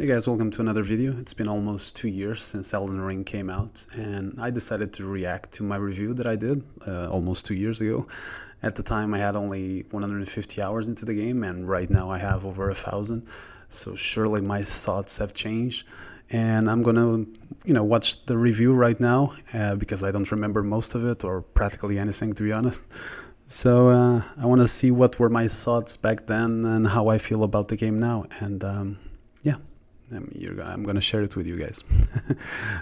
Hey guys, welcome to another video. It's been almost 2 years since Elden Ring came out, and I decided to react to my review that I did almost 2 years ago. At the time I had only 150 hours into the game, and right now I have over 1,000, so surely my thoughts have changed. And I'm gonna, watch the review right now because I don't remember most of it, or practically anything, to be honest. So I want to see what were my thoughts back then and how I feel about the game now, and yeah. I'm gonna share it with you guys.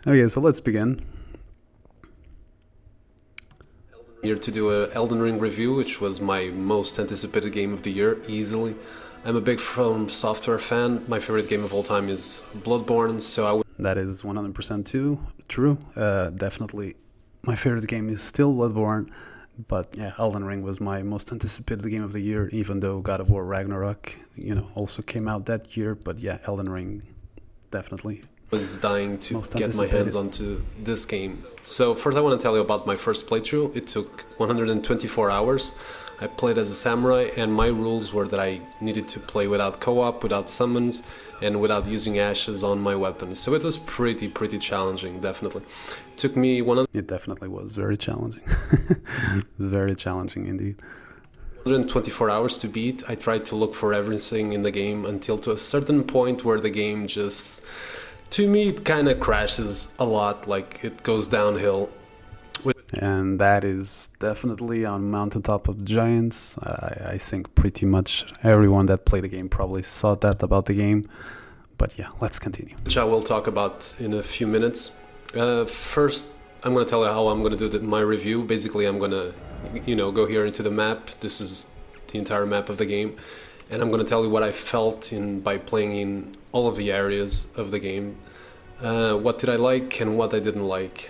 Okay, so let's begin. Here to do a Elden Ring review, which was my most anticipated game of the year, easily. I'm a big From Software fan. My favorite game of all time is Bloodborne, so I would... That is 100% true. Definitely my favorite game is still Bloodborne, but yeah, Elden Ring was my most anticipated game of the year, even though God of War Ragnarok, also came out that year. But yeah, Elden Ring, definitely. Was dying to Most get my hands onto this game. So first I want to tell you about my first playthrough. It took 124 hours. I played as a samurai, and my rules were that I needed to play without co-op, without summons, and without using ashes on my weapons. So it was pretty challenging, definitely. It took me It definitely was very challenging. Very challenging indeed. 124 hours to beat. I tried to look for everything in the game until to a certain point where the game just... To me, it kind of crashes a lot, like it goes downhill. And that is definitely on Mountaintop of Giants. I think pretty much everyone that played the game probably saw that about the game. But yeah, let's continue. Which I will talk about in a few minutes. First, I'm going to tell you how I'm going to do my review. Basically, I'm going to, go here into the map. This is the entire map of the game. And I'm going to tell you what I felt by playing in all of the areas of the game. What did I like and what I didn't like.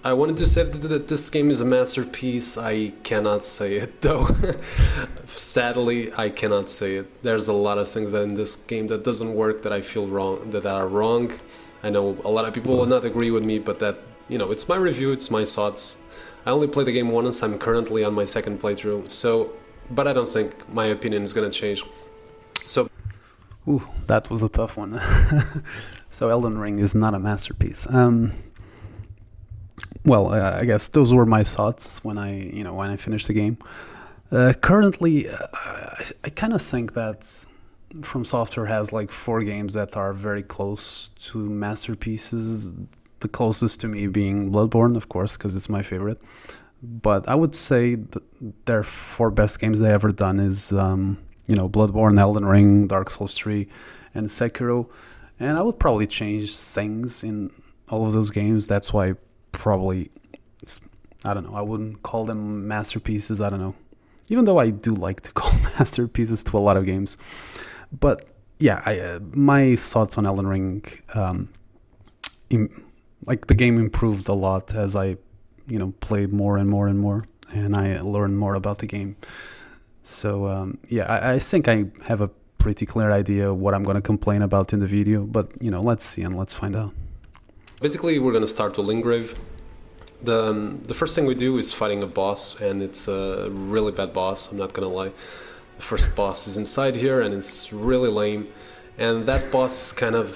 I wanted to say that this game is a masterpiece. I cannot say it though. Sadly, I cannot say it. There's a lot of things in this game that doesn't work, that I feel wrong, that are wrong. I know a lot of people will not agree with me, but that, it's my review, it's my thoughts. I only played the game once. I'm currently on my second playthrough, but I don't think my opinion is gonna change. So, ooh, that was a tough one. So Elden Ring is not a masterpiece. Well, I guess those were my thoughts when I finished the game. Currently, I kind of think that From Software has like 4 games that are very close to masterpieces. The closest to me being Bloodborne, of course, because it's my favorite. But I would say their 4 best games they ever done is Bloodborne, Elden Ring, Dark Souls 3, and Sekiro. And I would probably change things in all of those games. That's why probably I don't know. I wouldn't call them masterpieces. I don't know. Even though I do like to call masterpieces to a lot of games. But yeah, my thoughts on Elden Ring, like the game improved a lot as I played more and more and more, and I learned more about the game. So yeah, I think I have a pretty clear idea what I'm going to complain about in the video, but let's see and let's find out. basically, we're gonna start with Lingrave. The first thing we do is fighting a boss, and it's a really bad boss, I'm not gonna lie. The first boss is inside here, and it's really lame. And that boss is kind of...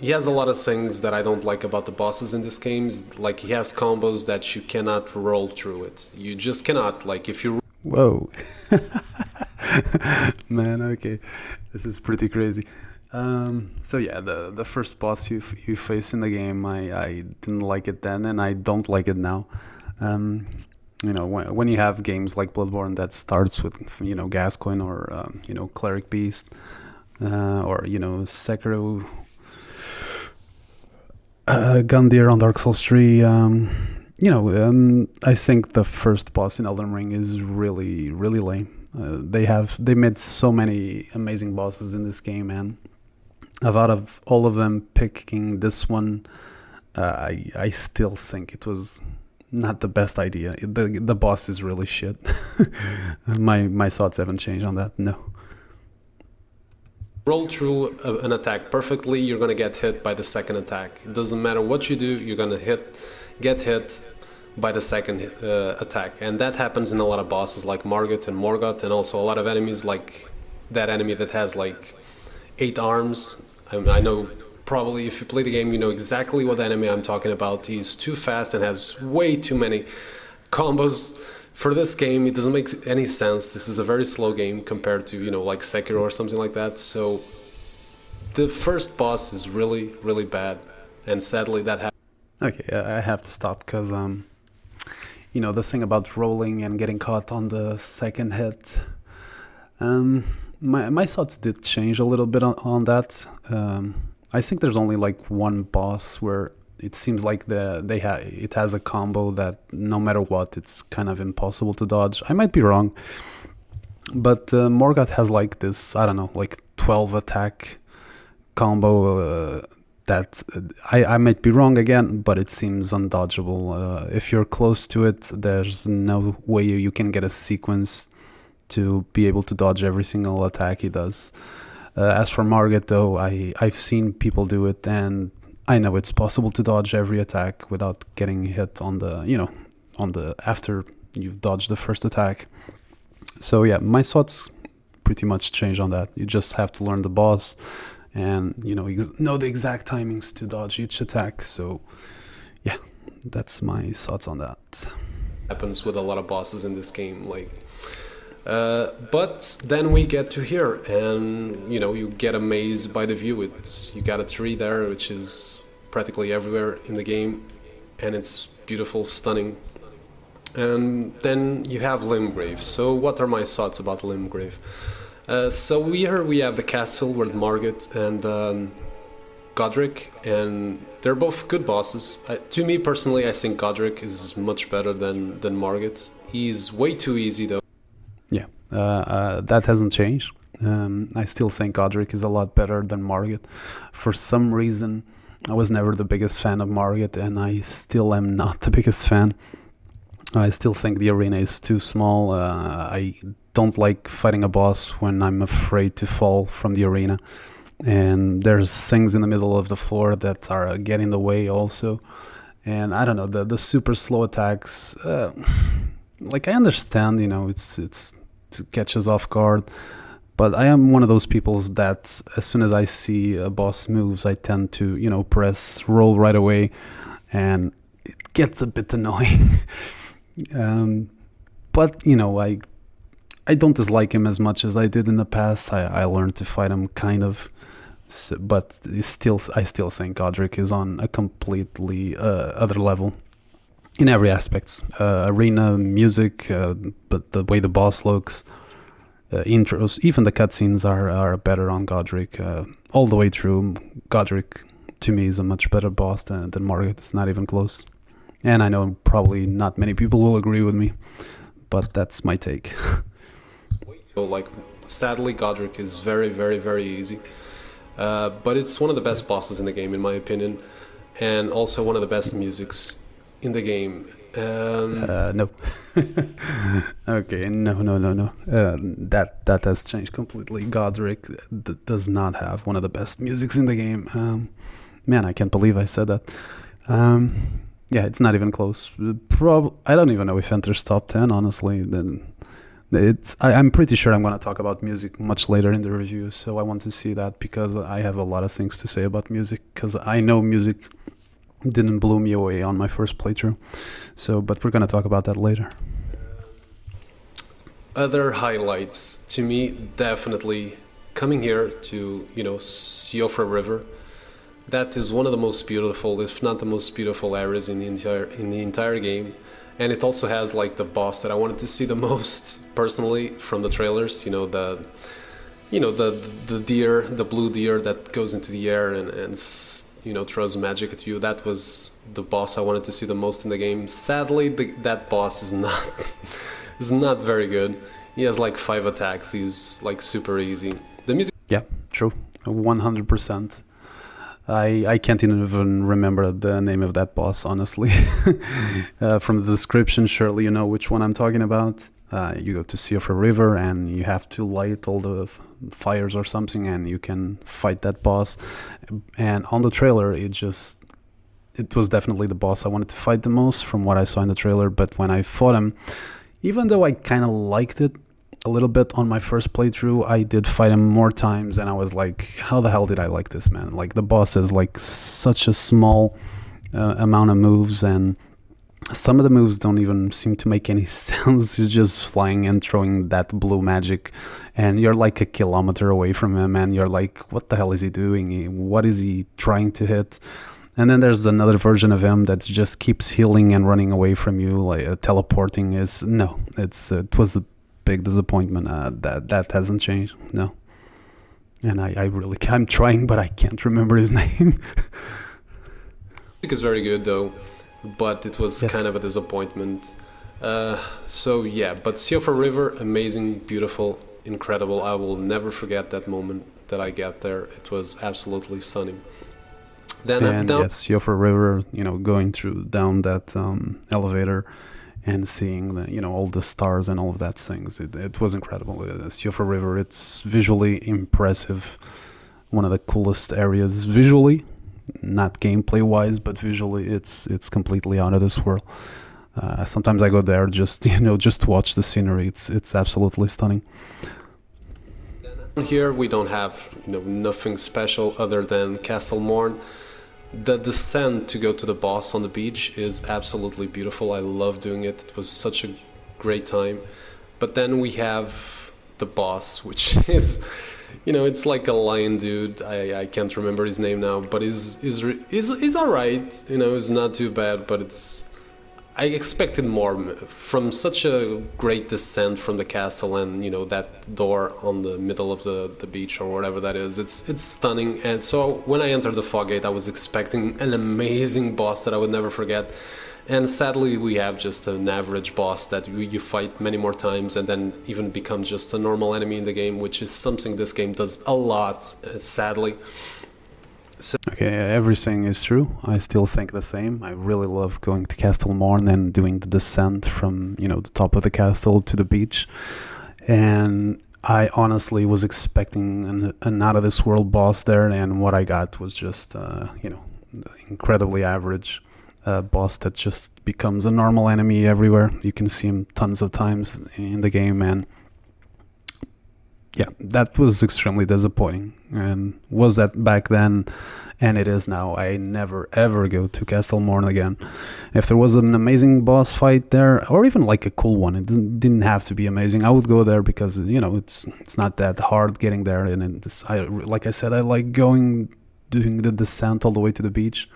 He has a lot of things that I don't like about the bosses in this game. Like, he has combos that you cannot roll through it. You just cannot. Like, if you... Whoa. Man, okay. This is pretty crazy. So yeah, the first boss you face in the game, I didn't like it then, and I don't like it now. When you have games like Bloodborne that starts with Gascoigne or Cleric Beast, or Sekiro, Gundyr on Dark Souls 3. I think the first boss in Elden Ring is really lame. They made so many amazing bosses in this game, and out of all of them, picking this one, I still think it was not the best idea. The boss is really shit. My thoughts haven't changed on that. No. roll through an attack perfectly, you're gonna get hit by the second attack. It doesn't matter what you do, you're gonna get hit by the second attack. And that happens in a lot of bosses like Margit and Morgoth, and also a lot of enemies like that enemy that has like 8 arms. I know probably if you play the game, you know exactly what enemy I'm talking about. He's too fast and has way too many combos. For this game, it doesn't make any sense. This is a very slow game compared to, you know, like Sekiro or something like that. So the first boss is really, really bad. And sadly, that happens. Okay, I have to stop because the thing about rolling and getting caught on the second hit. Um, my thoughts did change a little bit on that. I think there's only like one boss where it seems like it has a combo that no matter what, it's kind of impossible to dodge. I might be wrong, but Morgoth has like this, I don't know, like 12 attack combo that I might be wrong again, but it seems undodgeable. If you're close to it, there's no way you can get a sequence to be able to dodge every single attack he does. As for Margit, though, I've seen people do it, and I know it's possible to dodge every attack without getting hit on the after you've dodged the first attack. So yeah, my thoughts pretty much change on that. You just have to learn the boss and know the exact timings to dodge each attack. So yeah, that's my thoughts on that. Happens with a lot of bosses in this game. But then we get to here, and you know you get amazed by the view. You got a tree there, which is practically everywhere in the game, and it's beautiful, stunning. And then you have Limgrave. So what are my thoughts about Limgrave? So here we have the castle with Margit and Godric, and they're both good bosses. To me personally, I think Godric is much better than Margit. He's way too easy though. Yeah, that hasn't changed. I still think Godric is a lot better than Margit. For some reason, I was never the biggest fan of Margit, and I still am not the biggest fan. I still think the arena is too small. I don't like fighting a boss when I'm afraid to fall from the arena. And there's things in the middle of the floor that are getting in the way also. And I don't know, the super slow attacks. Like I understand, it's to catch us off guard, but I am one of those people that as soon as I see a boss moves, I tend to press roll right away, and it gets a bit annoying. um, but I don't dislike him as much as I did in the past. I learned to fight him kind of. But I still think Godric is on a completely other level in every aspect. Arena, music, but the way the boss looks, intros, even the cutscenes are better on Godric. All the way through, Godric to me is a much better boss than Margit. It's not even close. And I know probably not many people will agree with me, but that's my take. So sadly, Godric is very, very, very easy. But it's one of the best bosses in the game, in my opinion, and also one of the best musics in the game. No. Okay, no. That has changed completely. Godric does not have one of the best musics in the game. Man, I can't believe I said that. Um, yeah, it's not even close. I don't even know if enters top 10, honestly. Then I'm pretty sure I'm going to talk about music much later in the review, so I want to see that because I have a lot of things to say about music, because I know music didn't blow me away on my first playthrough. But we're going to talk about that later. Other highlights to me, definitely coming here to Siofra River. That is one of the most beautiful, if not the most beautiful areas in the entire game. And it also has like the boss that I wanted to see the most personally from the trailers. The deer, the blue deer that goes into the air and throws magic at you. That was the boss I wanted to see the most in the game. Sadly, that boss is not is not very good. He has like 5 attacks. He's like super easy. The music. Yeah, true, 100%. I can't even remember the name of that boss, honestly. From the description, surely you know which one I'm talking about. You go to Sea of a River and you have to light all the fires or something, and you can fight that boss. And on the trailer, it was definitely the boss I wanted to fight the most from what I saw in the trailer. But when I fought him, even though I kind of liked it, a little bit on my first playthrough. I did fight him more times, and I was like, how the hell did I like this, man? Like, the boss is like such a small amount of moves, and some of the moves don't even seem to make any sense. He's just flying and throwing that blue magic, and you're like a kilometer away from him, and you're like, what the hell is he doing? What is he trying to hit? And then there's another version of him that just keeps healing and running away from you, like teleporting. Is no, it was a big disappointment. That hasn't changed. No, and I really I'm trying, but I can't remember his name. Music is very good though, but it was kind Yes, of a disappointment. So yeah, but Sea of a River, amazing, beautiful, incredible. I will never forget that moment that I got there. It was absolutely stunning. Then and down yes, Yofa River. Going through down that elevator and seeing all the stars and all of that things. It was incredible. Yofa River. It's visually impressive. One of the coolest areas visually, not gameplay wise, but visually, it's completely out of this world. Sometimes I go there just just to watch the scenery. It's absolutely stunning. here we don't have nothing special other than Castle Morn. The descent to go to the boss on the beach is absolutely beautiful. I love doing it. It was such a great time. But then we have the boss, which is, it's like a lion dude. I can't remember his name now, but is all right. It's not too bad, but I expected more from such a great descent from the castle, and that door on the middle of the beach or whatever that is. It's stunning. And so when I entered the fog gate, I was expecting an amazing boss that I would never forget. And sadly, we have just an average boss that you fight many more times and then even become just a normal enemy in the game, which is something this game does a lot, sadly. So Okay, everything is true. I still think the same. I really love going to Castle Morn and doing the descent from the top of the castle to the beach. And I honestly was expecting an out of this world boss there, and what I got was just incredibly average boss that just becomes a normal enemy everywhere. You can see him tons of times in the game, and yeah, that was extremely disappointing. And was that back then, and it is now. I never ever go to Castle Morn again. If there was an amazing boss fight there, or even like a cool one, it didn't have to be amazing. I would go there because it's not that hard getting there, and like I said, I like doing the descent all the way to the beach,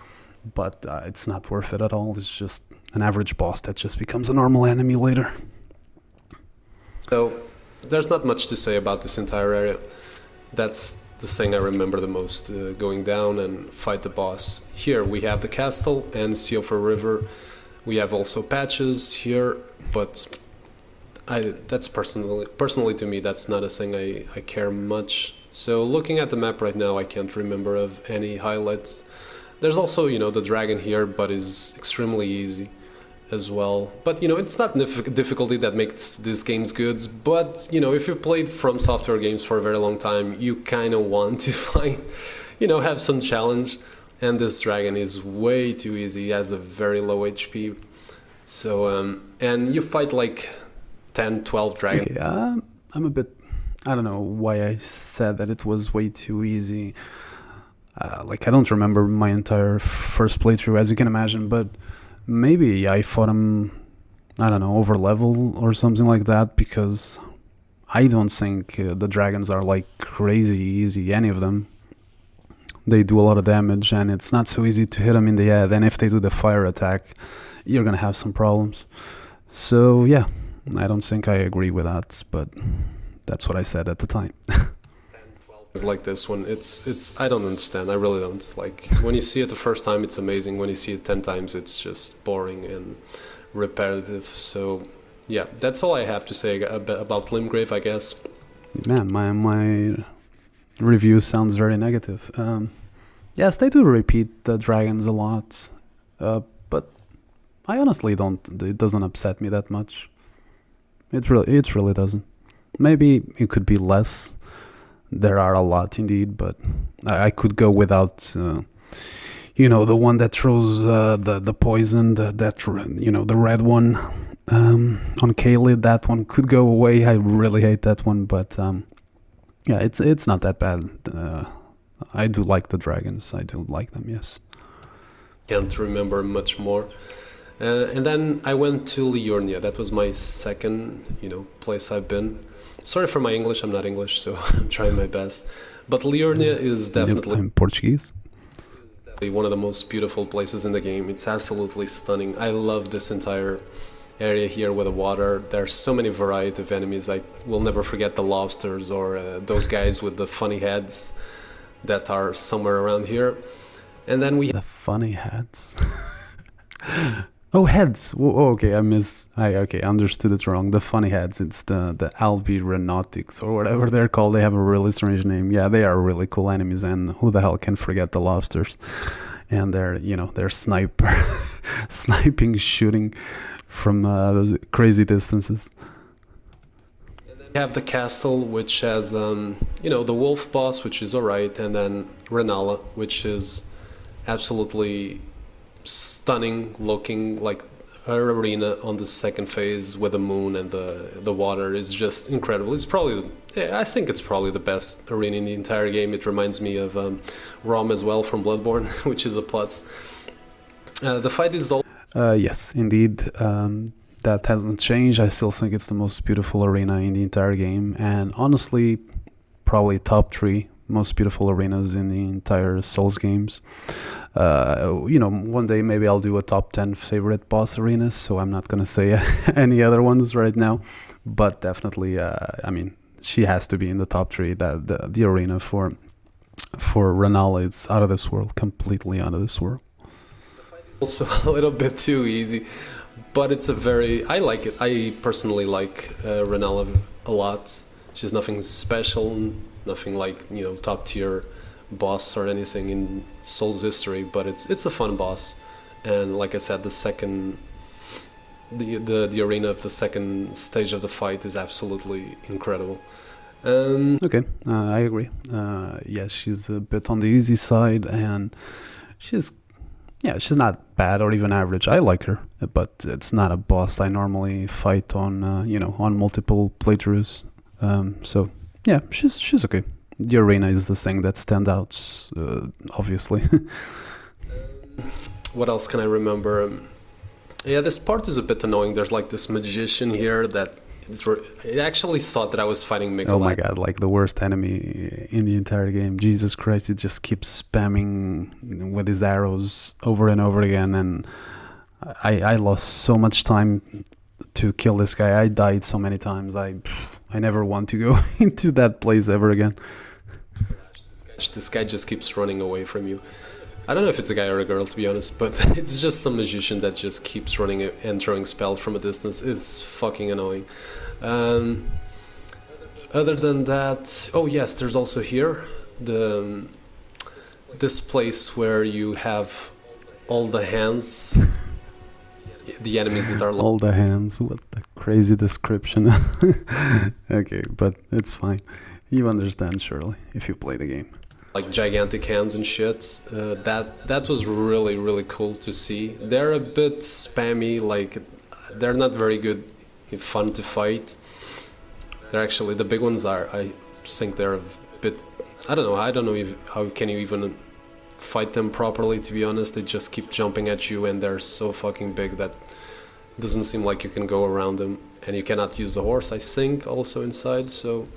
but it's not worth it at all. It's just an average boss that just becomes a normal enemy later. so there's not much to say about this entire area. That's the thing I remember the most, going down and fight the boss. Here we have the castle and Sea of a River. We have also patches here, but that's personally to me, that's not a thing I care much. So looking at the map right now, I can't remember of any highlights. There's also, the dragon here, but is extremely easy as well. But it's not difficulty that makes these games good. But if you played From Software games for a very long time, you kind of want to find, have some challenge. And this dragon is way too easy. He has a very low HP. So and you fight like 10, 12 dragons. Okay, I'm a bit. I don't know why I said that it was way too easy. Like I don't remember my entire first playthrough, as you can imagine, but maybe I fought him. I don't know, over level or something like that, because I don't think the dragons are like crazy easy. Any of them. They do a lot of damage, and it's not so easy to hit them in the head. And if they do the fire attack, you're gonna have some problems. So yeah, I don't think I agree with that, but that's what I said at the time. Like this one, it's I don't understand. I really don't. Like when you see it the first time, it's amazing. When you see it 10 times, it's just boring and repetitive. So yeah, that's all I have to say about Limgrave, I guess. Man, my review sounds very negative. Yes, they do repeat the dragons a lot, but I honestly don't. It doesn't upset me that much. It really doesn't. Maybe it could be less. There are a lot indeed, but I could go without You know, the one that throws the poison, the red one on Kaylee. That one could go away. I really hate that one, but yeah, it's not that bad. I do like the dragons. I do like them. Yes. Can't remember much more. And then I went to Liurnia. That was my second, place I've been. Sorry for my English. I'm not English, so I'm trying my best. But Liurnia is Nope, definitely I'm Portuguese. one of the most beautiful places in the game. It's absolutely stunning. I love this entire area here with the water. There's so many variety of enemies. I will never forget the lobsters or those guys with the funny heads that are somewhere around here. And then we The funny hats. Oh, heads. Oh, okay, I understood it wrong. The funny heads. It's the Albironautics or whatever they're called. They have a really strange name. Yeah, they are really cool enemies, and who the hell can forget the lobsters? And they're sniper, sniping, shooting from those crazy distances. have the castle, which has, the wolf boss, which is alright, and then Renala, which is absolutely stunning looking, like her arena on the second phase with the moon and the water is just incredible. It's probably, I think it's probably the best arena in the entire game. It reminds me of Rom as well from Bloodborne, which is a plus. The fight is all. Yes, indeed. That hasn't changed. I still think it's the most beautiful arena in the entire game, and honestly, probably top three most beautiful arenas in the entire Souls games. One day maybe I'll do a top 10 favorite boss arenas, so I'm not gonna say any other ones right now, but definitely, I mean, she has to be in the top three. That the arena for Renala, it's out of this world, completely out of this world. Also a little bit too easy, but it's a very, I like it. I personally like Renala a lot. She's nothing special, nothing like top tier boss or anything in Souls history, but it's a fun boss. And like I said, the arena of the second stage of the fight is absolutely incredible. Okay, I agree. Yes, she's a bit on the easy side, and she's she's not bad or even average. I like her, but it's not a boss I normally fight on, on multiple playthroughs. So yeah, she's okay. The arena is the thing that stands out, obviously. What else can I remember? Yeah, this part is a bit annoying. There's like this magician here that it actually thought that I was fighting Oh my Mikolai. god, like the worst enemy in the entire game. Jesus Christ, it just keeps spamming with his arrows over and over again, and I lost so much time to kill this guy. I died so many times. I never want to go into that place ever again. This guy just keeps running away from you. I don't know if it's a guy or a girl, to be honest, but it's just some magician that just keeps running and throwing spells from a distance. It's fucking annoying. Um, Other than that, oh yes, there's also here the this place where you have all the hands, the enemies that are All the hands. What the crazy description. Okay, but it's fine. You understand, surely, if you play the game. like gigantic hands and shit. That was really cool to see. They're a bit spammy, like they're not very good, fun to fight. They're actually the big ones are. I think they're a bit. I don't know. I don't know if, how can you even fight them properly. To be honest, they just keep jumping at you, and they're so fucking big that it doesn't seem like you can go around them. And you cannot use the horse, I think, also inside. So,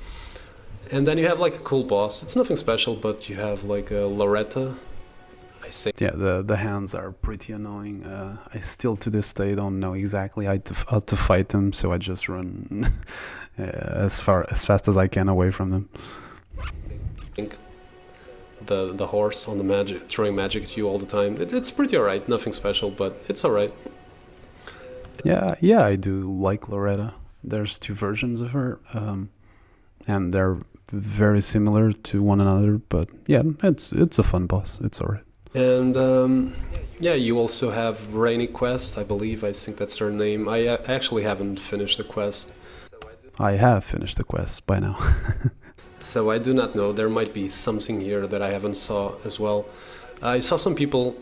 and then you have like a cool boss. It's nothing special, but you have like a Loretta. I say. Yeah, the hands are pretty annoying. I still to this day don't know exactly how to fight them, so I just run as fast as I can away from them. Think the horse on the magic throwing magic at you all the time. It's pretty alright. Nothing special, but it's alright. Yeah, I do like Loretta. There's two versions of her, and they're very similar to one another. But yeah, it's a fun boss. It's alright. And yeah, you also have Rainy Quest, I believe. I think that's her name. I actually haven't finished the quest, I have finished the quest by now. so I do not know. There might be something here that I haven't saw as well. I saw some people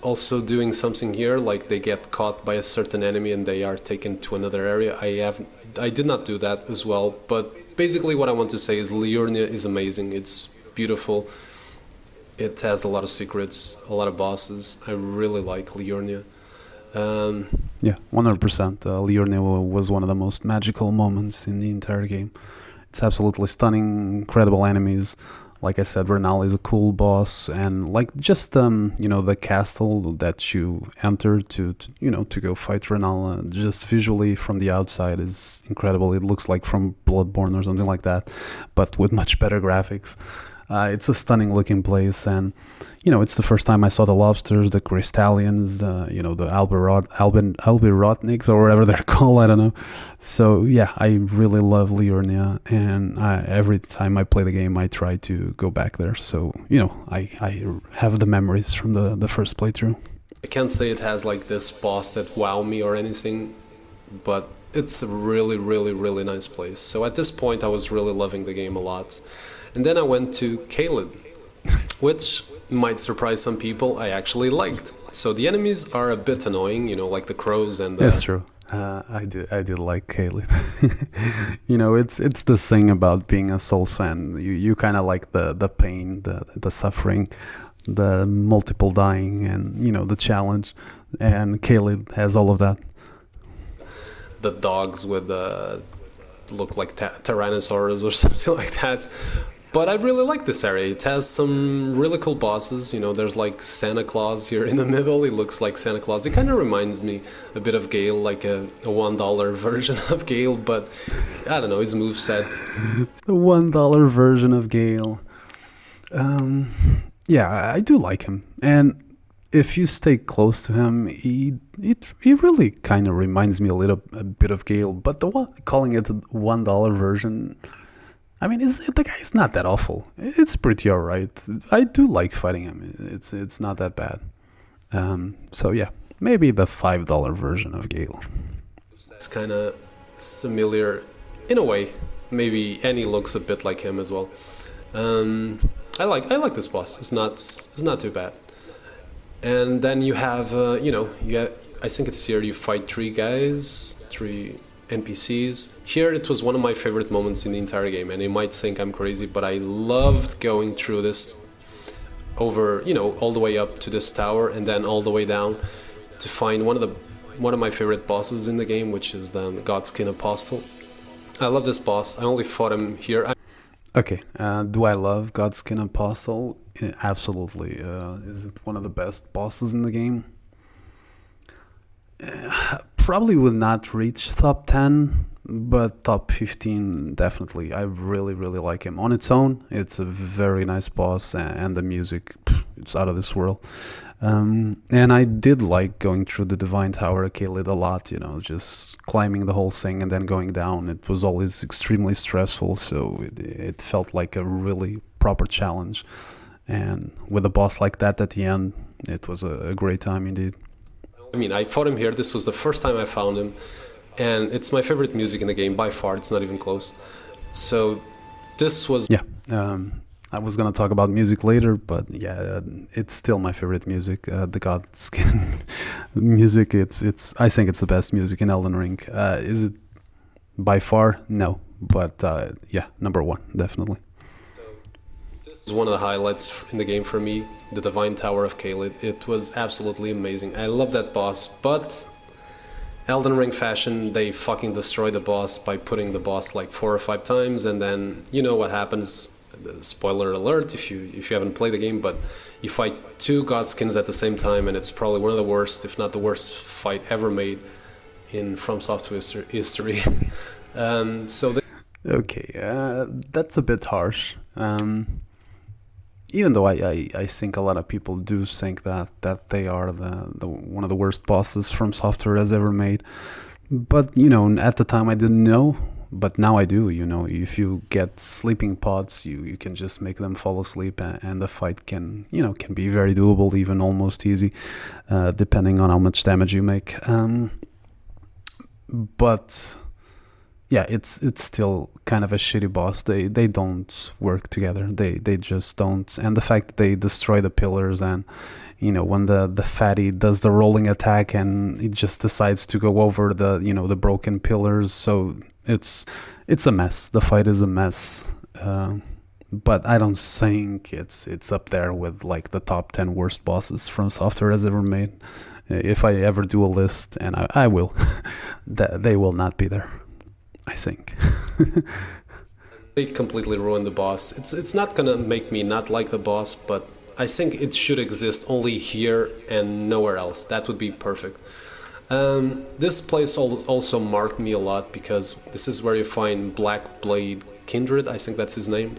also doing something here, like they get caught by a certain enemy and they are taken to another area. I did not do that as well, but basically what I want to say is Liurnia is amazing. It's beautiful. It has a lot of secrets, a lot of bosses. I really like Liurnia. Um, Yeah, 100%. Liurnia was one of the most magical moments in the entire game. It's absolutely stunning, incredible enemies. Like I said, Renal is a cool boss, and like just the castle that you enter to go fight Renal, just visually from the outside is incredible. It looks like from Bloodborne or something like that, but with much better graphics. It's a stunning looking place, and it's the first time I saw the lobsters, the Crystallians, the Albirotniks or whatever they're called. I don't know. So yeah, I really love Liurnia, and every time I play the game, I try to go back there. So I have the memories from the first playthrough. I can't say it has like this boss that wow me or anything, but it's a really, really, really nice place. So at this point, I was really loving the game a lot. And then I went to Caelid, which might surprise some people. I actually liked. So the enemies are a bit annoying, like the crows and That's the. true. I did like Kaylee. It's the thing about being a Souls fan. You kind of like the pain, the suffering, the multiple dying, and the challenge. And Kaylee has all of that. The dogs with the look like tyrannosaurs or something like that. But I really like this area. It has some really cool bosses. There's like Santa Claus here in the middle. He looks like Santa Claus. It kind of reminds me a bit of Gale, like a $1 version of Gale, but I don't know, his moveset. The $1 version of Gale. Um, yeah, I do like him, and if you stay close to him, he really kind of reminds me a bit of Gale. But the one calling it the $1 version, I mean, the guy's not that awful. It's pretty alright. I do like fighting him. It's not that bad. So yeah, maybe the $5 version of Gale. It's kind of similar in a way. Maybe Annie looks a bit like him as well. Um, I like this boss. It's not too bad. And then you have I think it's here you fight three guys, three NPCs. Here it was one of my favorite moments in the entire game, and you might think I'm crazy, but I loved going through this over, all the way up to this tower and then all the way down to find one of my favorite bosses in the game, which is the Godskin Apostle. I love this boss. I only fought him here. Okay, do I love Godskin Apostle? Absolutely. Is it one of the best bosses in the game? Probably would not reach top 10, but top 15 definitely. I really, really like him. On its own, it's a very nice boss, and the music, it's out of this world. And I did like going through the Divine Tower of Kaled a lot, just climbing the whole thing and then going down. It was always extremely stressful, so it felt like a really proper challenge. And with a boss like that at the end, it was a great time indeed. I mean, I fought him here. This was the first time I found him, and it's my favorite music in the game by far. It's not even close. So this was. Yeah, I was gonna talk about music later, but yeah, it's still my favorite music. The Godskin music. It's. I think it's the best music in Elden Ring. Is it by far? No, but yeah, number one, definitely. This is one of the highlights in the game for me, the Divine Tower of Caelid. It was absolutely amazing. I love that boss, but Elden Ring fashion, they fucking destroy the boss by putting the boss like 4 or 5 times, and then you know what happens. Spoiler alert if you haven't played the game, but you fight two Godskins at the same time, and it's probably one of the worst, if not the worst, fight ever made in From Software history. So they. Okay, that's a bit harsh. Even though I think a lot of people do think that they are the one of the worst bosses From Software has ever made. But at the time I didn't know, but now I do. If you get sleeping pods, you can just make them fall asleep, and the fight can be very doable, even almost easy, depending on how much damage you make. But yeah, it's still kind of a shitty boss. They don't work together. They just don't. And the fact that they destroy the pillars, and when the fatty does the rolling attack and it just decides to go over the broken pillars, so it's it's a mess. The fight is a mess. But I don't think it's up there with like the top 10 worst bosses from software has ever made. If I ever do a list, and I will, that they will not be there, I think. They completely ruined the boss. It's not gonna make me not like the boss, but I think it should exist only here and nowhere else. That would be perfect. This place also marked me a lot because this is where you find Black Blade Kindred. I think that's his name.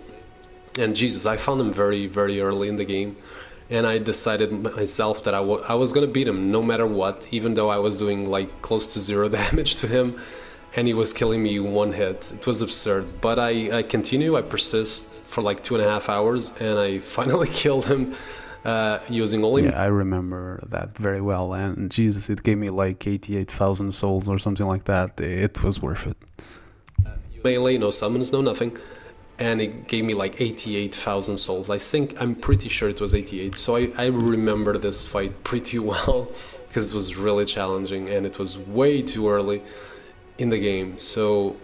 And Jesus, I found him very, very early in the game. And I decided myself that I was gonna beat him no matter what, even though I was doing like close to zero damage to him, and he was killing me one hit. It was absurd. But I continue, I persist for like 2.5 hours, and I finally killed him using only Yeah, I remember that very well. And Jesus, it gave me like 88,000 souls or something like that. It was worth it. melee, no summons, no nothing. And it gave me like 88,000 souls. I'm pretty sure it was 88. So I remember this fight pretty well because it was really challenging and it was way too early in the game. So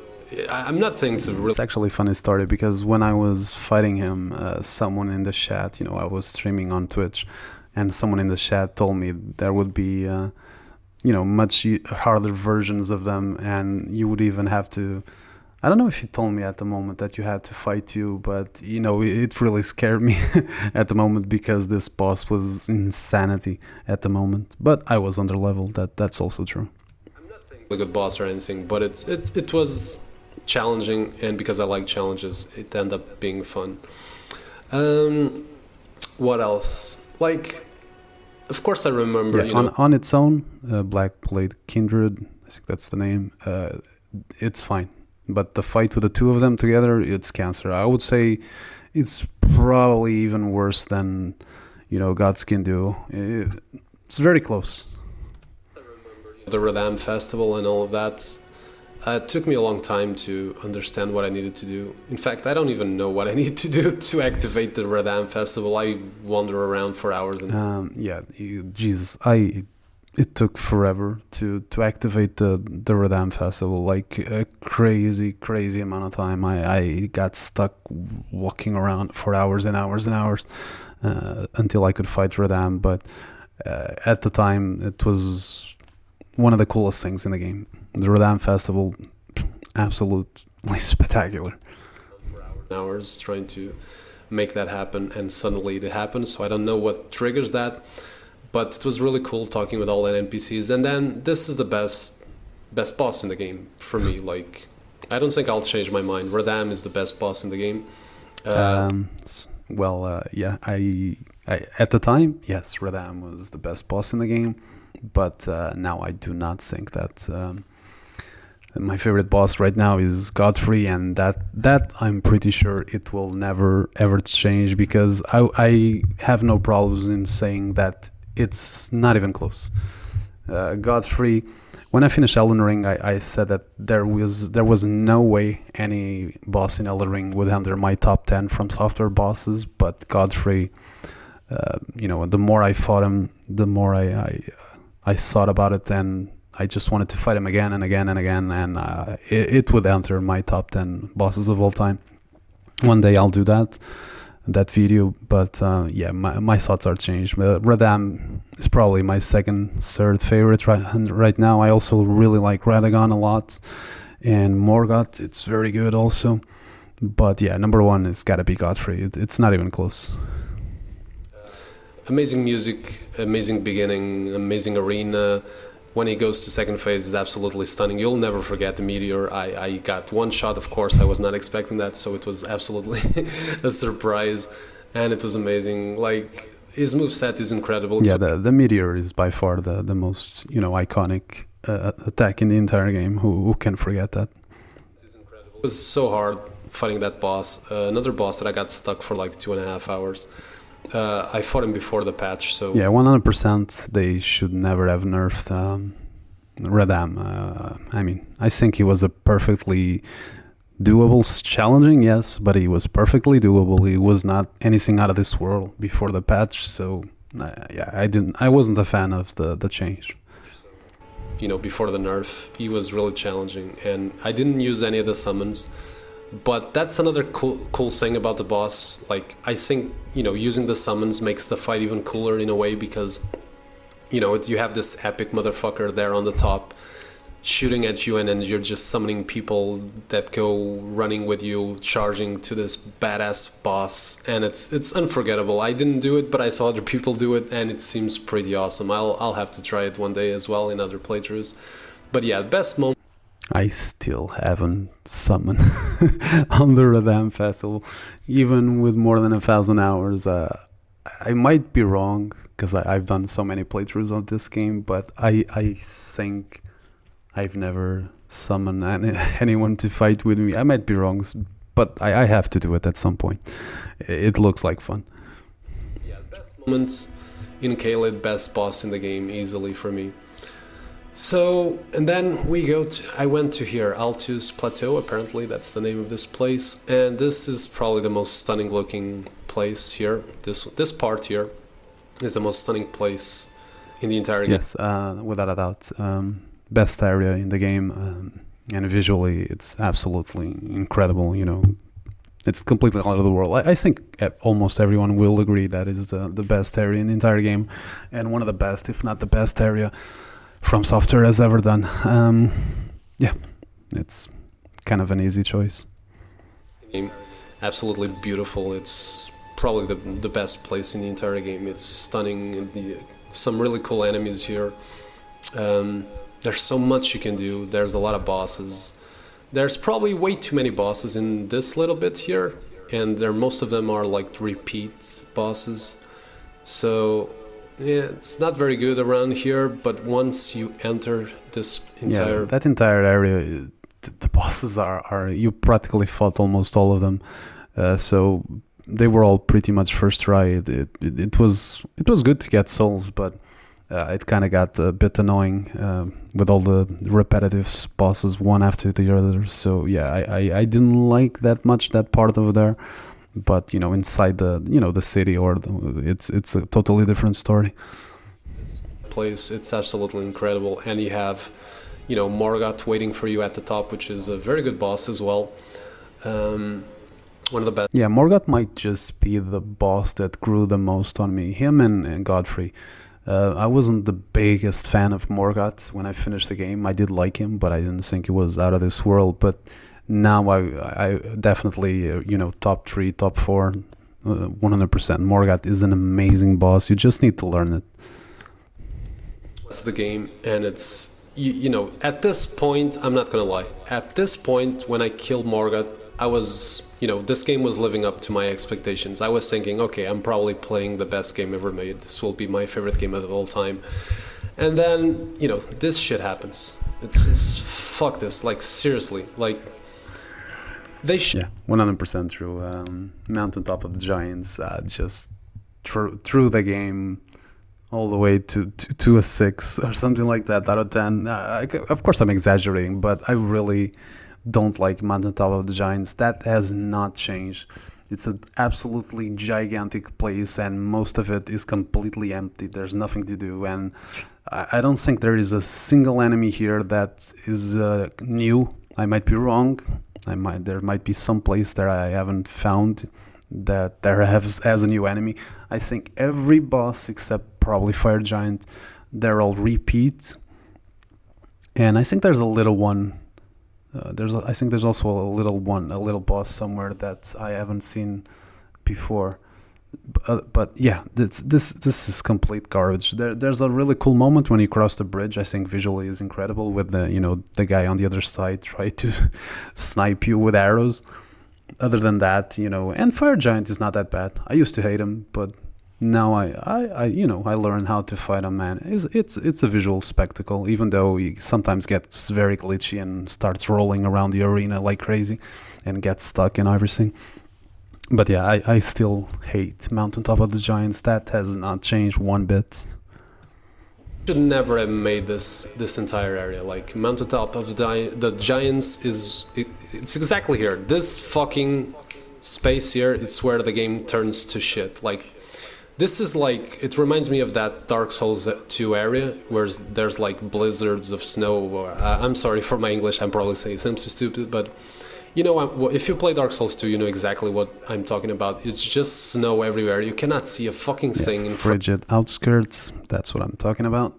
I'm not saying it's a really It's actually a funny story because when I was fighting him, someone in the chat, I was streaming on Twitch, and someone in the chat told me there would be, much harder versions of them, and you would even have to. I don't know if you told me at the moment that you had to fight you, but it really scared me at the moment because this boss was insanity at the moment. But I was under level. That's also true. a good boss or anything, but it was challenging, and because I like challenges, it ended up being fun. Um, what else? Like, of course, I remember, Yeah, on its own, Black Blade Kindred, I think that's the name. It's fine, but the fight with the two of them together, it's cancer. I would say it's probably even worse than Godskin Duo. It's very close. the Radam Festival and all of that. It took me a long time to understand what I needed to do. In fact, I don't even know what I need to do to activate the Radam Festival. I wander around for hours and Yeah, Jesus, it took forever to activate the Radam Festival, like a crazy amount of time. I got stuck walking around for hours and hours and hours until I could fight Radam. But at the time, it was one of the coolest things in the game. The Radam Festival, absolutely spectacular. hours trying to make that happen, and suddenly it happened. So I don't know what triggers that, but it was really cool talking with all the NPCs. And then this is the best boss in the game for me. Like, I don't think I'll change my mind. Radam is the best boss in the game. Yeah, I at the time, yes, Radam was the best boss in the game, but now I do not think that. My favorite boss right now is Godfrey, and that I'm pretty sure it will never ever change because I have no problems in saying that it's not even close. Godfrey, when I finished Elden Ring, I said that there was no way any boss in Elden Ring would enter my top 10 from software bosses, but Godfrey, the more I fought him, the more I thought about it, and I just wanted to fight him again and again and again, and it would enter my top 10 bosses of all time. One day I'll do that video, but yeah, my thoughts are changed. Radam is probably my second, third favorite right now. I also really like Radagon a lot, and Morgoth, it's very good also. But yeah, number one is gotta be Godfrey. It's not even close. Amazing music, amazing beginning, amazing arena. When he goes to second phase is absolutely stunning. You'll never forget the meteor. I got one shot, of course. I was not expecting that, so it was absolutely a surprise, and it was amazing. Like, his moveset is incredible. Yeah, the meteor is by far the most iconic attack in the entire game. Who can forget that? It was so hard fighting that boss. Another boss that I got stuck for like 2.5 hours. I fought him before the patch, so Yeah, 100%. They should never have nerfed Radam. I mean, I think he was a perfectly doable, challenging, yes, but he was perfectly doable. He was not anything out of this world before the patch, so yeah, I wasn't a fan of the change. Before the nerf, he was really challenging, and I didn't use any of the summons. But that's another cool thing about the boss. Like, I think using the summons makes the fight even cooler in a way, because you have this epic motherfucker there on the top shooting at you, and then you're just summoning people that go running with you, charging to this badass boss, and it's unforgettable. I didn't do it, but I saw other people do it, and it seems pretty awesome. I'll have to try it one day as well in other playthroughs. But yeah, best moment. I still haven't summoned on the Radam Festival, even with more than 1,000 hours. I might be wrong because I've done so many playthroughs of this game, but I think I've never summoned anyone to fight with me. I might be wrong, but I have to do it at some point. It looks like fun. Yeah, best moments in Kaled, best boss in the game easily for me. So, and then I went to here, Altus Plateau, apparently that's the name of this place, and this is probably the most stunning looking place here. This part here is the most stunning place in the entire game. Yes, without a doubt. Best area in the game, and visually, it's absolutely incredible. It's completely out of the world. I think almost everyone will agree that it is the best area in the entire game, and one of the best, if not the best area From Software has ever done. Yeah, it's kind of an easy choice. Game, absolutely beautiful. It's probably the best place in the entire game. It's stunning. Some really cool enemies here. There's so much you can do. There's a lot of bosses. There's probably way too many bosses in this little bit here, and most of them are like repeat bosses. So yeah, it's not very good around here. But once you enter this Yeah, entire that entire area, the bosses are you practically fought almost all of them. So they were all pretty much first try. It was good to get souls, but it kind of got a bit annoying with all the repetitive bosses one after the other. So yeah, I didn't like that much that part over there. But inside the city it's a totally different story. place, it's absolutely incredible, and you have Morgoth waiting for you at the top, which is a very good boss as well. Um, One of the best. Yeah, Morgoth might just be the boss that grew the most on me. Him and Godfrey. I wasn't the biggest fan of Morgoth when I finished the game. I did like him, but I didn't think he was out of this world. But now I definitely, top three, top four, 100%. Morgoth is an amazing boss. You just need to learn it. It's the game, and at this point, I'm not gonna lie. At this point, when I killed Morgoth, I was, this game was living up to my expectations. I was thinking, okay, I'm probably playing the best game ever made. This will be my favorite game of all time. And then, this shit happens. It's fuck this. Like, seriously, like they should. Yeah, 100% true. Mountaintop of the Giants just threw the game all the way to a 6 or something like that out of 10. Of course, I'm exaggerating, but I really don't like Mountaintop of the Giants. That has not changed. It's an absolutely gigantic place, and most of it is completely empty. There's nothing to do, and I don't think there is a single enemy here that is new. I might be wrong. There might be some place that I haven't found that there has a new enemy. I think every boss except probably Fire Giant, they're all repeats. And I think there's a little one. I think there's also a little boss somewhere that I haven't seen before. But yeah, this is complete garbage. There's a really cool moment when you cross the bridge. I think visually is incredible with the guy on the other side try to snipe you with arrows. Other than that, and Fire Giant is not that bad. I used to hate him, but now I learned how to fight him. Man, it's a visual spectacle. Even though he sometimes gets very glitchy and starts rolling around the arena like crazy, and gets stuck in everything. But yeah, I still hate Mountaintop of the Giants. That has not changed one bit. should never have made this entire area. Like mountaintop of the giants it's exactly here. This fucking space here, it's where the game turns to shit. Like this is like, it reminds me of that Dark Souls 2 area where there's like blizzards of snow. I'm sorry for my English, I'm probably saying something stupid, but you know, if you play Dark Souls 2, you know exactly what I'm talking about. It's just snow everywhere. You cannot see a fucking Yeah, thing in frigid outskirts. That's what I'm talking about.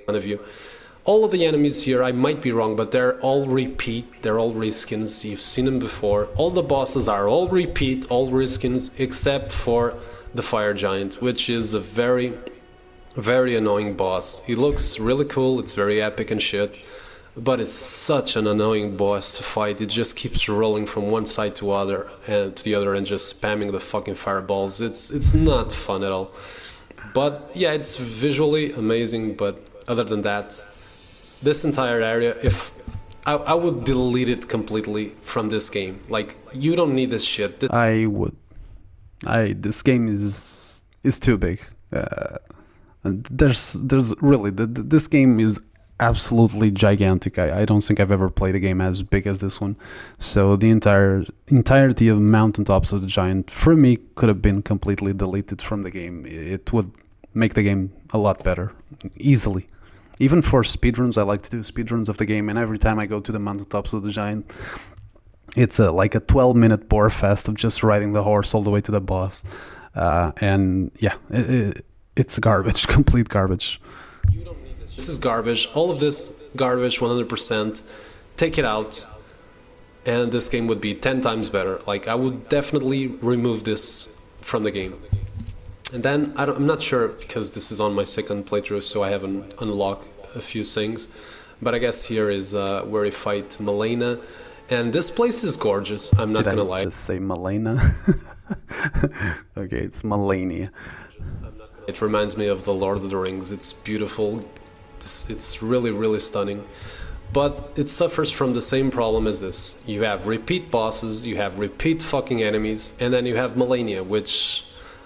front of you. All of the enemies here, I might be wrong, but they're all repeat. They're all reskins. You've seen them before. All the bosses are all repeat, all reskins, except for the fire giant, which is a very, very annoying boss. He looks really cool. It's very epic and shit. But it's such an annoying boss to fight. It just keeps rolling from one side to other and to the other and just spamming the fucking fireballs. It's not fun at all. But yeah, it's visually amazing. But other than that, this entire area, if I would delete it completely from this game. Like you don't need this shit. I would. This game is too big. And there's really this game is absolutely gigantic. I don't think I've ever played a game as big as this one. So the entirety of Mountaintops of the Giant for me could have been completely deleted from the game. It would make the game a lot better, easily. Even for speedruns, I like to do speedruns of the game, and every time I go to the Mountaintops of the Giant, it's like a 12-minute bore fest of just riding the horse all the way to the boss. And yeah, it's garbage, complete garbage. This is garbage. All of this garbage, 100%. Take it out, and this game would be 10 times better. Like I would definitely remove this from the game. And then I'm not sure because this is on my second playthrough, so I haven't unlocked a few things. But I guess here is where we fight Malena, and this place is gorgeous. I'm not gonna lie. Just say Malena? Okay, it's Malenia. It reminds me of the Lord of the Rings. It's beautiful. It's really, really stunning. But it suffers from the same problem as this. You have repeat bosses, you have repeat fucking enemies, and then you have Malenia, which,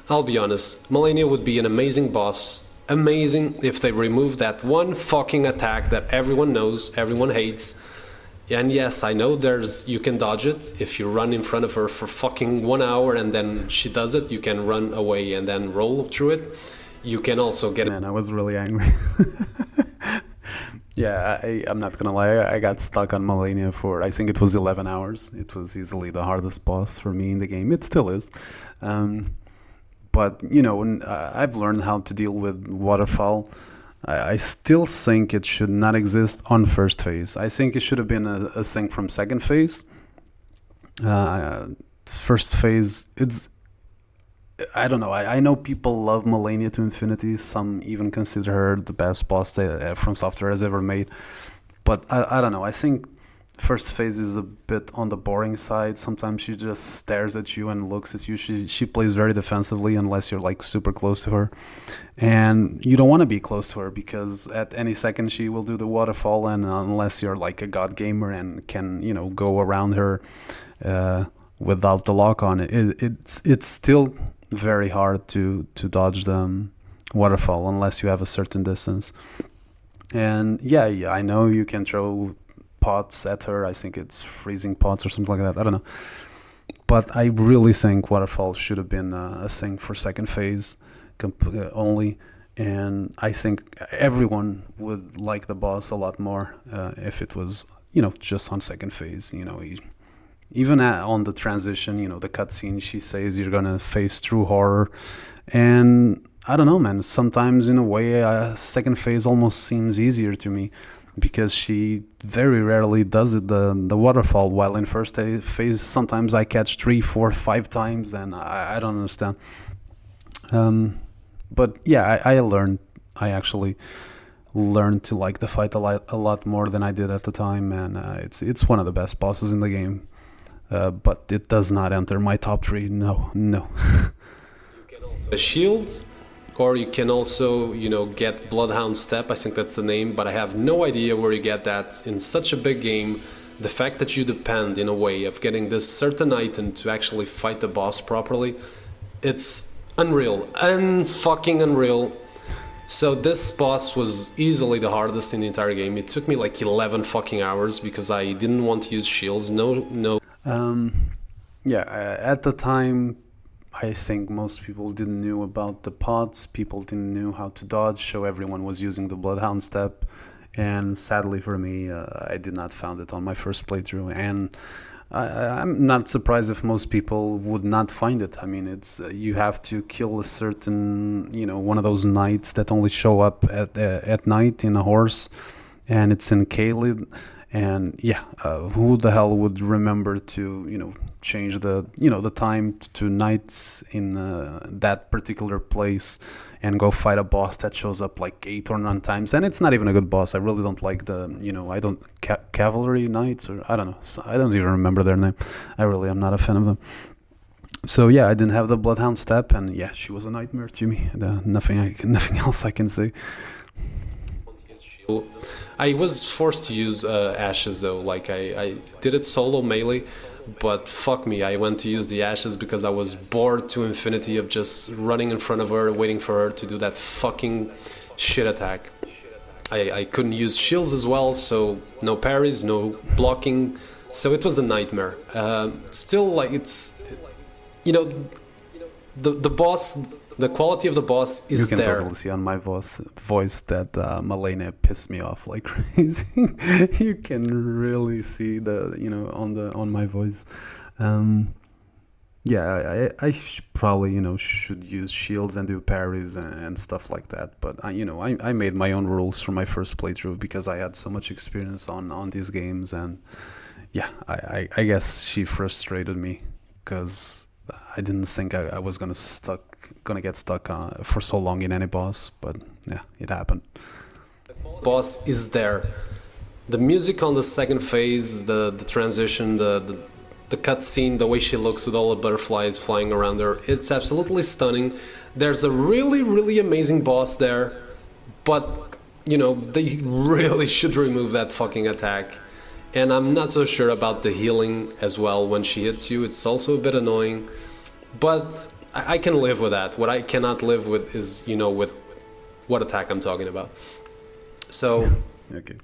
I'll be honest, Malenia would be an amazing boss. Amazing if they remove that one fucking attack that everyone knows, everyone hates. And yes, I know you can dodge it. If you run in front of her for fucking 1 hour and then she does it, you can run away and then roll through it. You can also get... Man, I was really angry. Yeah, I'm not gonna lie, I got stuck on Malenia for, I think it was 11 hours. It was easily the hardest boss for me in the game. It still is. But, you know, I've learned how to deal with waterfall. I still think it should not exist on first phase. I think it should have been a thing from second phase. First phase, I don't know. I know people love Malenia to infinity. Some even consider her the best boss that From Software has ever made. But I don't know. I think first phase is a bit on the boring side. Sometimes she just stares at you and looks at you. She plays very defensively unless you're like super close to her. And you don't want to be close to her because at any second she will do the waterfall, and unless you're like a god gamer and can, you know, go around her without the lock on it's still very hard to dodge the waterfall unless you have a certain distance. And yeah, I know you can throw pots at her. I think it's freezing pots or something like that. I don't know. But I really think waterfall should have been a thing for second phase only. And I think everyone would like the boss a lot more if it was, you know, just on second phase. You know, even on the transition, you know, the cutscene, she says you're gonna face true horror. And I don't know, man. Sometimes, in a way, second phase almost seems easier to me because she very rarely does it, the waterfall, while in first phase sometimes I catch 3, 4, 5 times, and I don't understand. But yeah, I actually learned to like the fight a lot more than I did at the time, and it's one of the best bosses in the game. But it does not enter my top 3. No. The shields, or you can also, you know, get Bloodhound Step. I think that's the name, but I have no idea where you get that in such a big game. The fact that you depend, in a way, of getting this certain item to actually fight the boss properly, it's unreal, unfucking unreal. So this boss was easily the hardest in the entire game. It took me like 11 fucking hours because I didn't want to use shields. No, no. Um, yeah, at the time, I think most people didn't knew about the pods. People didn't know how to dodge, so everyone was using the Bloodhound step. And sadly for me, I did not found it on my first playthrough. And I'm not surprised if most people would not find it. I mean, it's you have to kill a certain, one of those knights that only show up at night in a horse, and it's in Kaled. And yeah, who the hell would remember to change the time to nights in that particular place and go fight a boss that shows up like 8 or 9 times, and it's not even a good boss. I really don't like I don't cavalry knights, or I don't know. I don't even remember their name. I really am not a fan of them. So yeah, I didn't have the Bloodhound step, and yeah, she was a nightmare to me. Nothing else I can say. I was forced to use ashes though. Like I did it solo melee, but fuck me, I went to use the ashes because I was bored to infinity of just running in front of her, waiting for her to do that fucking shit attack. I couldn't use shields as well, so no parries, no blocking, so it was a nightmare. Still, like you know, the boss, the quality of the boss You is can there. totally see on my voice that Malenia pissed me off like crazy. You can really see on my voice. Um, yeah, I probably should use shields and do parries and stuff like that. But I made my own rules for my first playthrough because I had so much experience on these games, and yeah, I guess she frustrated me because I didn't think I was gonna get stuck for so long in any boss, but yeah, it happened. Boss is there. The music on the second phase, the transition, the cutscene, the way she looks with all the butterflies flying around her, it's absolutely stunning. There's a really, really amazing boss there, but they really should remove that fucking attack. And I'm not so sure about the healing as well when she hits you. It's also a bit annoying, but I can live with that. What I cannot live with is, with what attack I'm talking about. So Okay.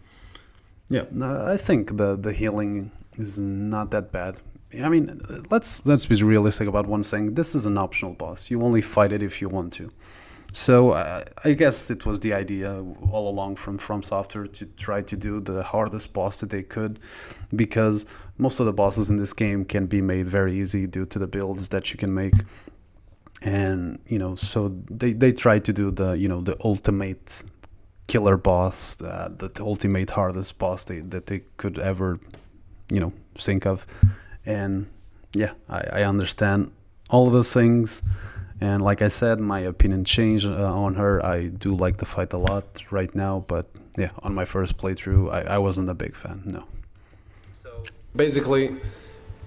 Yeah, no, I think the healing is not that bad. I mean, let's be realistic about one thing. This is an optional boss. You only fight it if you want to. So I guess it was the idea all along from Software to try to do the hardest boss that they could, because most of the bosses in this game can be made very easy due to the builds that you can make, and so they tried to do the ultimate killer boss, the ultimate hardest boss that they could ever think of. And yeah, I understand all of those things. And like I said, my opinion changed on her. I do like the fight a lot right now, but yeah, on my first playthrough, I wasn't a big fan. No. basically,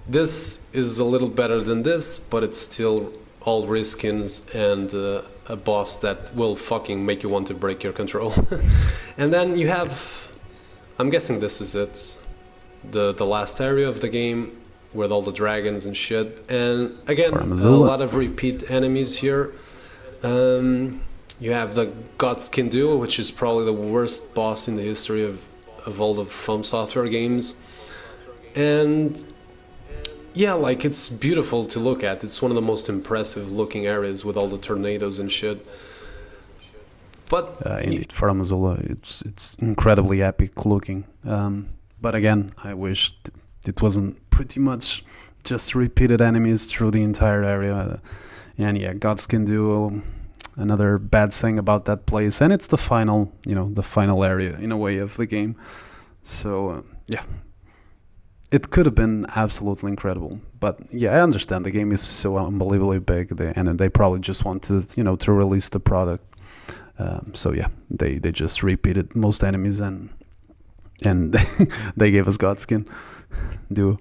this is a little better than this, but it's still all reskins and a boss that will fucking make you want to break your control. And then you have, I'm guessing this is it, the last area of the game with all the dragons and shit. And again, a Missoula. lot of repeat enemies here. You have the Godskin Duo, which is probably the worst boss in the history of all the From Software games. And yeah, like it's beautiful to look at. It's one of the most impressive looking areas with all the tornadoes and shit. But Indeed, for Missoula, it's incredibly epic looking. But again, I wish it wasn't pretty much just repeated enemies through the entire area. And yeah, Godskin Duo, another bad thing about that place, and it's the final area in a way of the game. So yeah, it could have been absolutely incredible. But yeah, I understand the game is so unbelievably big, and they probably just wanted to release the product. So yeah, they just repeated most enemies, and they gave us Godskin Duo.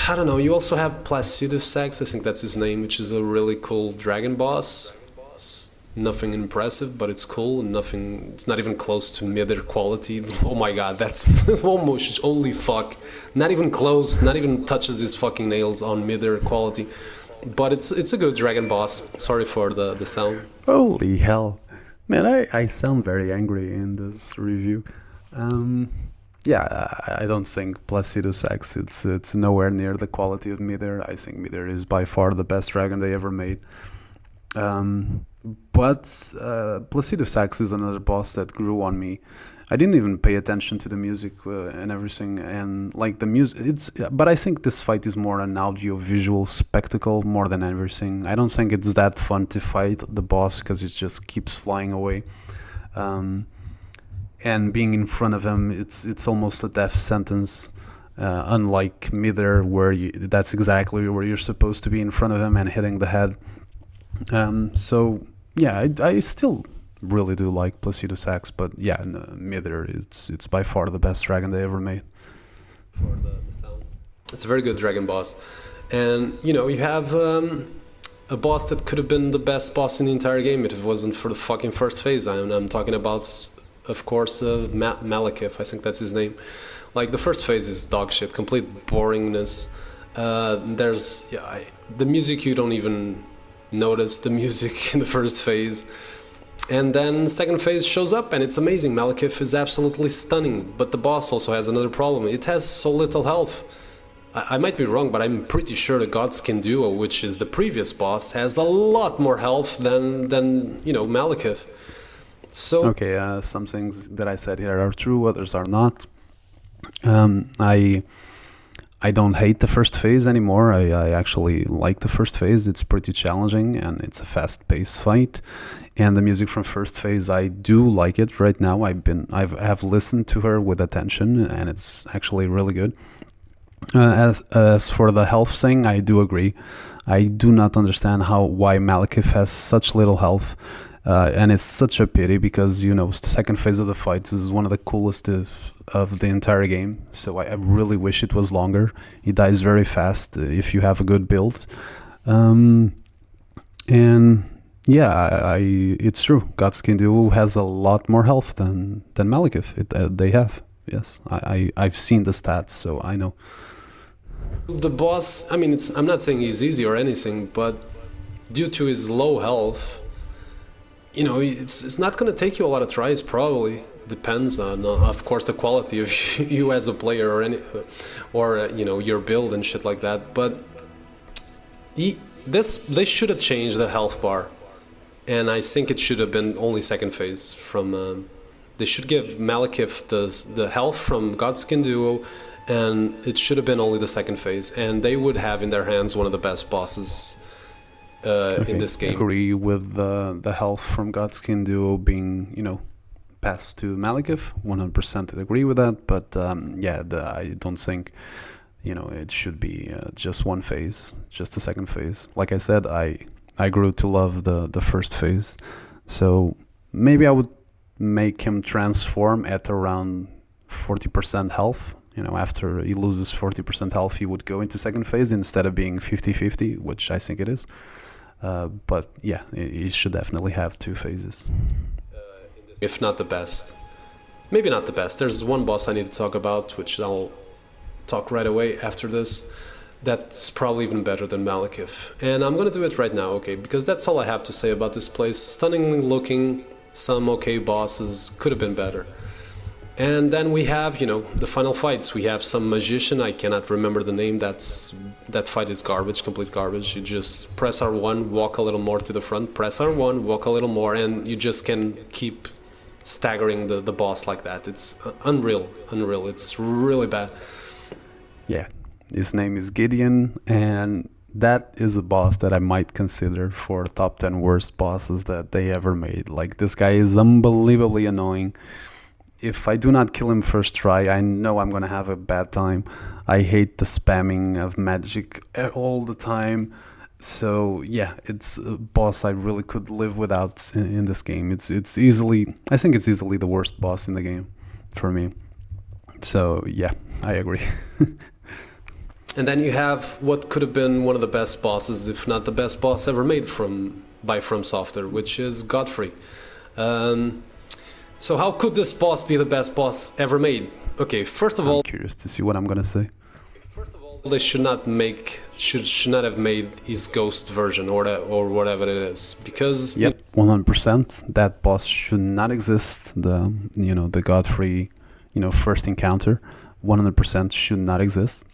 I don't know. You also have Placidus Sax, I think that's his name, which is a really cool dragon boss. Nothing impressive, but it's cool. Nothing. It's not even close to Mither quality. Oh my god, that's almost holy fuck. Not even close. Not even touches his fucking nails on Mither quality. But it's a good dragon boss. Sorry for the sound. Holy hell! Man, I sound very angry in this review. Um, yeah, I don't think Placido Sax it's nowhere near the quality of Mither. I think Mither is by far the best dragon they ever made. Um, but Placido Sax is another boss that grew on me. I didn't even pay attention to the music and everything, and like the music. But I think this fight is more an audio-visual spectacle more than everything. I don't think it's that fun to fight the boss because it just keeps flying away. Um, and being in front of him, it's almost a death sentence. Unlike Mither, where that's exactly where you're supposed to be in front of him and hitting the head. So yeah, I still really do like Placido Sax, but yeah, no, Mither it's by far the best dragon they ever made. For the sound. It's a very good dragon boss, and you have a boss that could have been the best boss in the entire game if it wasn't for the fucking first phase. I'm talking about, of course, Malekith. I think that's his name. Like the first phase is dog shit, complete boringness. There's the music you don't even notice the music in the first phase. And then the second phase shows up and it's amazing. Malekith is absolutely stunning, but the boss also has another problem. It has so little health. I might be wrong, but I'm pretty sure the Godskin duo, which is the previous boss, has a lot more health than Malekith. So Okay, some things that I said here are true, others are not. I don't hate the first phase anymore. I actually like the first phase. It's pretty challenging and it's a fast-paced fight. And the music from first phase, I do like it right now. Have listened to her with attention, and it's actually really good. As for the health thing, I do agree. I do not understand why Malekith has such little health, and it's such a pity because second phase of the fights is one of the coolest of the entire game. So I really wish it was longer. He dies very fast if you have a good build, um, and yeah, it's true. Godskin Duo has a lot more health than Malekith. They have. Yes, I've seen the stats, so I know. the boss, I mean, I'm not saying he's easy or anything, but due to his low health, it's not going to take you a lot of tries. Probably depends on, of course, the quality of you as a player or your build and shit like that. But they should have changed the health bar, and I think it should have been only second phase from. They should give Malekith the health from Godskin Duo, and it should have been only the second phase, and they would have in their hands one of the best bosses in Okay, this game. agree with the health from Godskin Duo being passed to Malekith. 100% agree with that. But yeah, I don't think it should be just one phase, just the second phase. Like I said, I grew to love the first phase, so maybe I would make him transform at around 40% health. After he loses 40% health, he would go into second phase instead of being 50-50, which I think it is. But yeah, he should definitely have two phases. If not the best. Maybe not the best. There's one boss I need to talk about, which I'll talk right away after this. That's probably even better than Malekith. And I'm gonna do it right now, okay? Because that's all I have to say about this place. Stunningly looking, some okay bosses, could have been better. And then we have, the final fights. We have some magician, I cannot remember the name, that fight is garbage, complete garbage. You just press R1, walk a little more to the front, press R1, walk a little more, and you just can keep staggering the boss like that. It's unreal, it's really bad. Yeah, his name is Gideon, and that is a boss that I might consider for top 10 worst bosses that they ever made. Like, this guy is unbelievably annoying. If I do not kill him first try, I know I'm gonna have a bad time. I hate the spamming of magic all the time. So yeah, it's a boss I really could live without in this game. I think it's easily the worst boss in the game for me. So yeah, I agree. And then you have what could have been one of the best bosses, if not the best boss ever made by From Software, which is Godfrey. Um, so how could this boss be the best boss ever made? Okay, first of I'm all, curious to see what I'm gonna say. they should not have made his ghost version or whatever it is because Yep, 100%. That boss should not exist. The Godfrey, first encounter, 100% should not exist.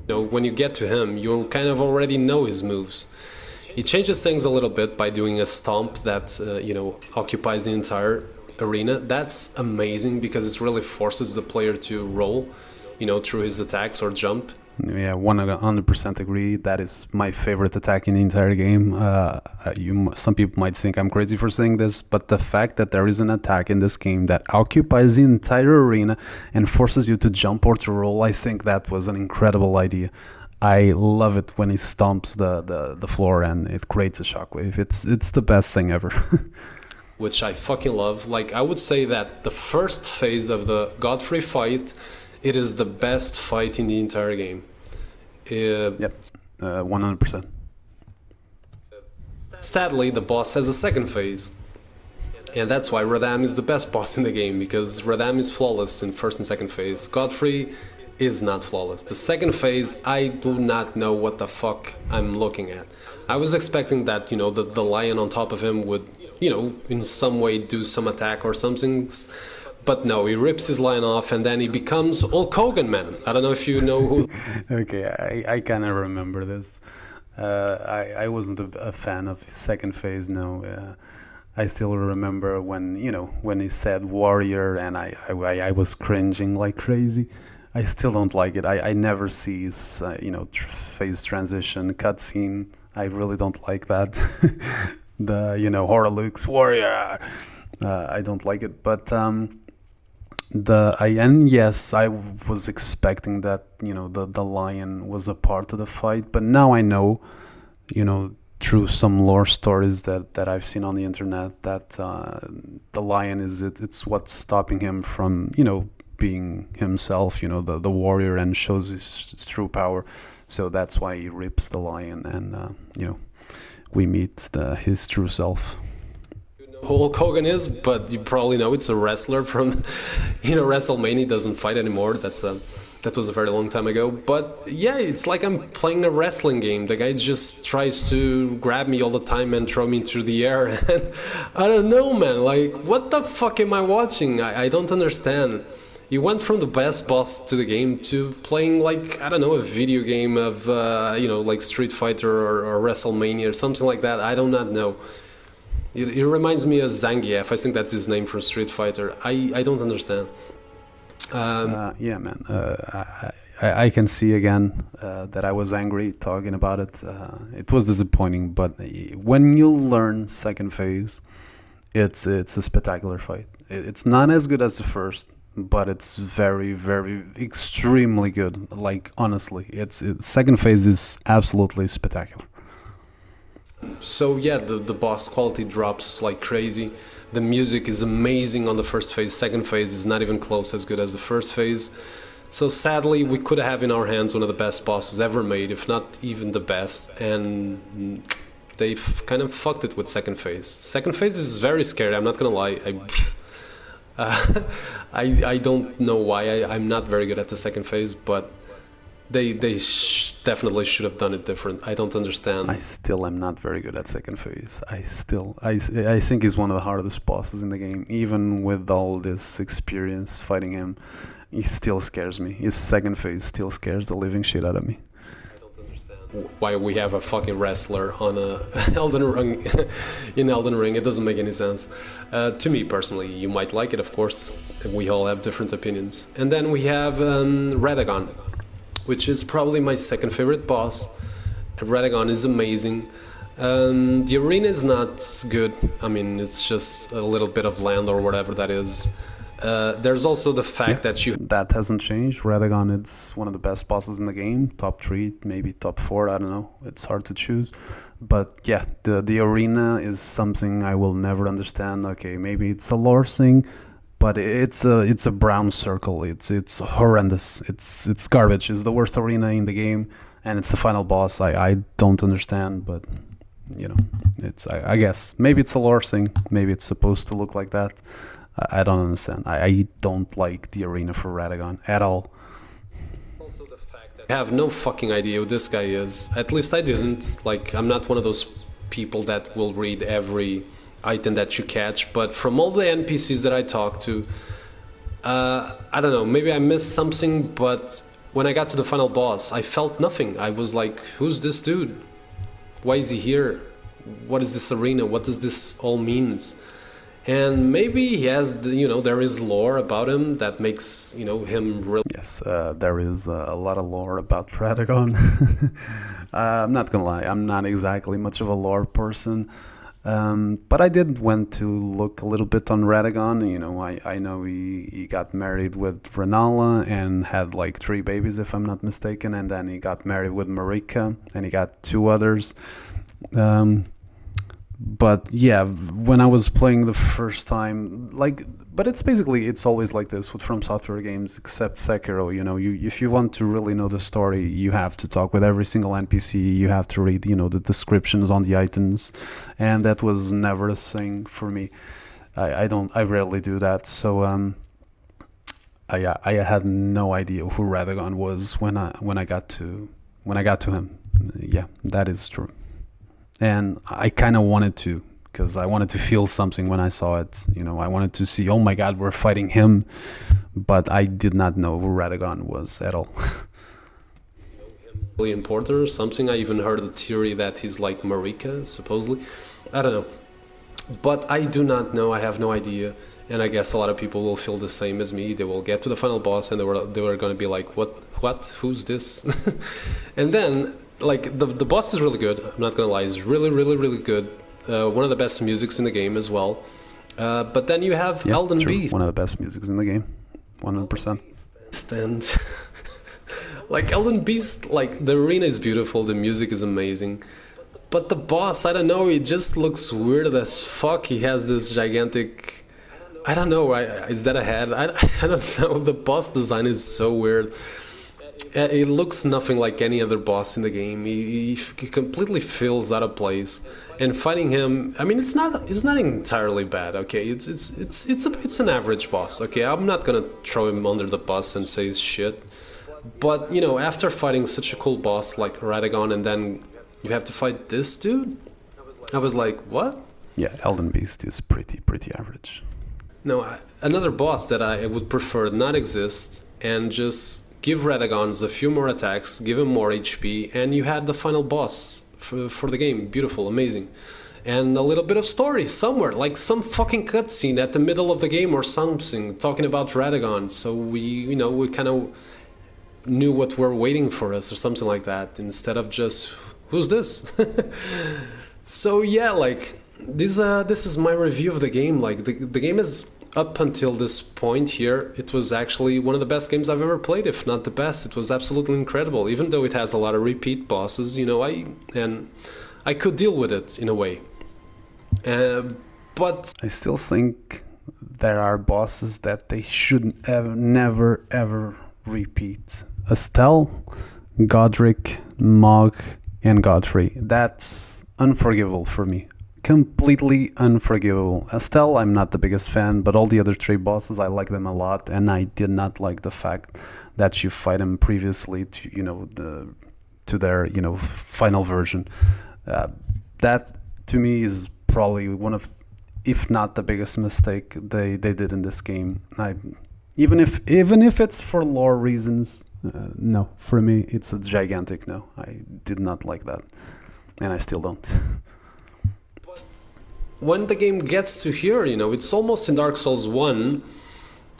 when you get to him, you kind of already know his moves. He changes things a little bit by doing a stomp that occupies the entire arena. That's amazing because it really forces the player to roll, through his attacks or jump. Yeah, 100% agree. That is my favorite attack in the entire game. Some people might think I'm crazy for saying this, but the fact that there is an attack in this game that occupies the entire arena and forces you to jump or to roll, I think that was an incredible idea. I love it when he stomps the floor and it creates a shockwave. It's the best thing ever. Which I fucking love. Like, I would say that the first phase of the Godfrey fight, it is the best fight in the entire game. Yep, 100%. Sadly, the boss has a second phase. And that's why Radam is the best boss in the game, because Radam is flawless in first and second phase. Godfrey is not flawless. The second phase, I do not know what the fuck I'm looking at. I was expecting that, the lion on top of him would, in some way do some attack or something. But no, he rips his lion off and then he becomes Hulk Hogan, man. I don't know if you know who. Okay, I kind of remember this. I wasn't a fan of his second phase, no. I still remember when he said warrior and I was cringing like crazy. I still don't like it. I never see his phase transition cutscene. I really don't like that. Horalux warrior. I don't like it, but and yes, I was expecting that the lion was a part of the fight, but now I know, through some lore stories that I've seen on the internet, that the lion it's what's stopping him from being himself, the warrior, and shows his true power. So that's why he rips the lion, and we meet his true self. Hulk Hogan is, but you probably know it's a wrestler from, WrestleMania. Doesn't fight anymore. That was a very long time ago. But yeah, it's like I'm playing a wrestling game. The guy just tries to grab me all the time and throw me through the air. And I don't know, man. Like, what the fuck am I watching? I don't understand. You went from the best boss to the game to playing like, I don't know, a video game of like Street Fighter or WrestleMania or something like that. I do not know. It reminds me of Zangief. I think that's his name from Street Fighter. I don't understand. Yeah, man. I can see again that I was angry talking about it. It was disappointing, but when you learn second phase, it's a spectacular fight. It's not as good as the first, but it's very, very, extremely good. Like honestly, second phase is absolutely spectacular. So yeah, the boss quality drops like crazy. The music is amazing on the first phase. Second phase is not even close as good as the first phase. So sadly, we could have in our hands one of the best bosses ever made, if not even the best. And they've kind of fucked it with second phase. Second phase is very scary. I'm not gonna lie. I don't know why I'm not very good at the second phase, but they definitely should have done it different. I don't understand. I still am not very good at second phase. I think he's one of the hardest bosses in the game. Even with all this experience fighting him, he still scares me. His second phase still scares the living shit out of me. Why we have a fucking wrestler on a Elden Ring in Elden Ring. It doesn't make any sense. To me personally, you might like it, of course. We all have different opinions. And then we have Radagon, which is probably my second favorite boss. Radagon is amazing. The arena is not good. I mean, it's just a little bit of land or whatever that is. There's also the fact that that hasn't changed. Radagon is one of the best bosses in the game. Top 3, maybe top 4, I don't know. It's hard to choose. But yeah, the arena is something I will never understand. Okay, maybe it's a lore thing, but it's a brown circle. It's horrendous. It's garbage. It's the worst arena in the game, and it's the final boss. I don't understand, but it's I guess maybe it's a lore thing. Maybe it's supposed to look like that. I don't understand. I don't like the arena for Radagon at all. I have no fucking idea who this guy is. At least I didn't. Like, I'm not one of those people that will read every item that you catch, but from all the NPCs that I talked to, I don't know, maybe I missed something, but when I got to the final boss, I felt nothing. I was like, who's this dude? Why is he here? What is this arena? What does this all means? And maybe he has, there is lore about him that makes, him really. Yes, there is a lot of lore about Radagon. I'm not gonna lie, I'm not exactly much of a lore person, but I did went to look a little bit on Radagon. I know he got married with Renala and had like 3 babies, if I'm not mistaken, and then he got married with Marika, and he got 2 others. Um, but yeah, when I was playing the first time, like, but it's always like this with From Software games, except Sekiro. If you want to really know the story, you have to talk with every single NPC. You have to read, the descriptions on the items, and that was never a thing for me. I rarely do that. So I had no idea who Radagon was when I got to him. Yeah, that is true. And I kind of wanted to, because I wanted to feel something when I saw it. I wanted to see, oh my God, we're fighting him, but I did not know who Radagon was at all. Really important or something. I even heard the theory that he's like Marika, supposedly. I don't know. But I do not know, I have no idea. And I guess a lot of people will feel the same as me. They will get to the final boss and they were going to be like, what, who's this? And then, like, the boss is really good. I'm not going to lie, it's really, really, really good. One of the best musics in the game as well. But then you have Yeah, Elden true. Beast. One of the best musics in the game, 100%. And like Elden Beast, like the arena is beautiful, the music is amazing. But the boss, I don't know, he just looks weird as fuck. He has this gigantic, I don't know, is that a head? I don't know. The boss design is so weird. It looks nothing like any other boss in the game. He completely feels out of place. And fighting him, I mean, it's not entirely bad. Okay, it's an average boss. Okay, I'm not gonna throw him under the bus and say shit. But after fighting such a cool boss like Radagon, and then you have to fight this dude, I was like, what? Yeah, Elden Beast is pretty average. No, another boss that I would prefer not exist and just give Radagons a few more attacks, give him more HP, and you had the final boss for the game. Beautiful, amazing. And a little bit of story somewhere, like some fucking cutscene at the middle of the game or something, talking about Radagon. So we kind of knew what were waiting for us or something like that, instead of just, who's this? So yeah, like this is my review of the game. Like the game is, up until this point here, it was actually one of the best games I've ever played, if not the best. It was absolutely incredible, even though it has a lot of repeat bosses. I could deal with it in a way. But I still think there are bosses that they should never ever repeat. Estelle, Godric, Mog, and Godfrey. That's unforgivable for me. Completely unforgivable. Estelle, I'm not the biggest fan, but all the other 3 bosses, I like them a lot, and I did not like the fact that you fight them previously to their final version. Uh, that to me is probably one of, if not the biggest mistake they did in this game. Even if it's for lore reasons, no, for me it's a gigantic no. I did not like that, and I still don't. when the game gets to here, it's almost in Dark Souls 1,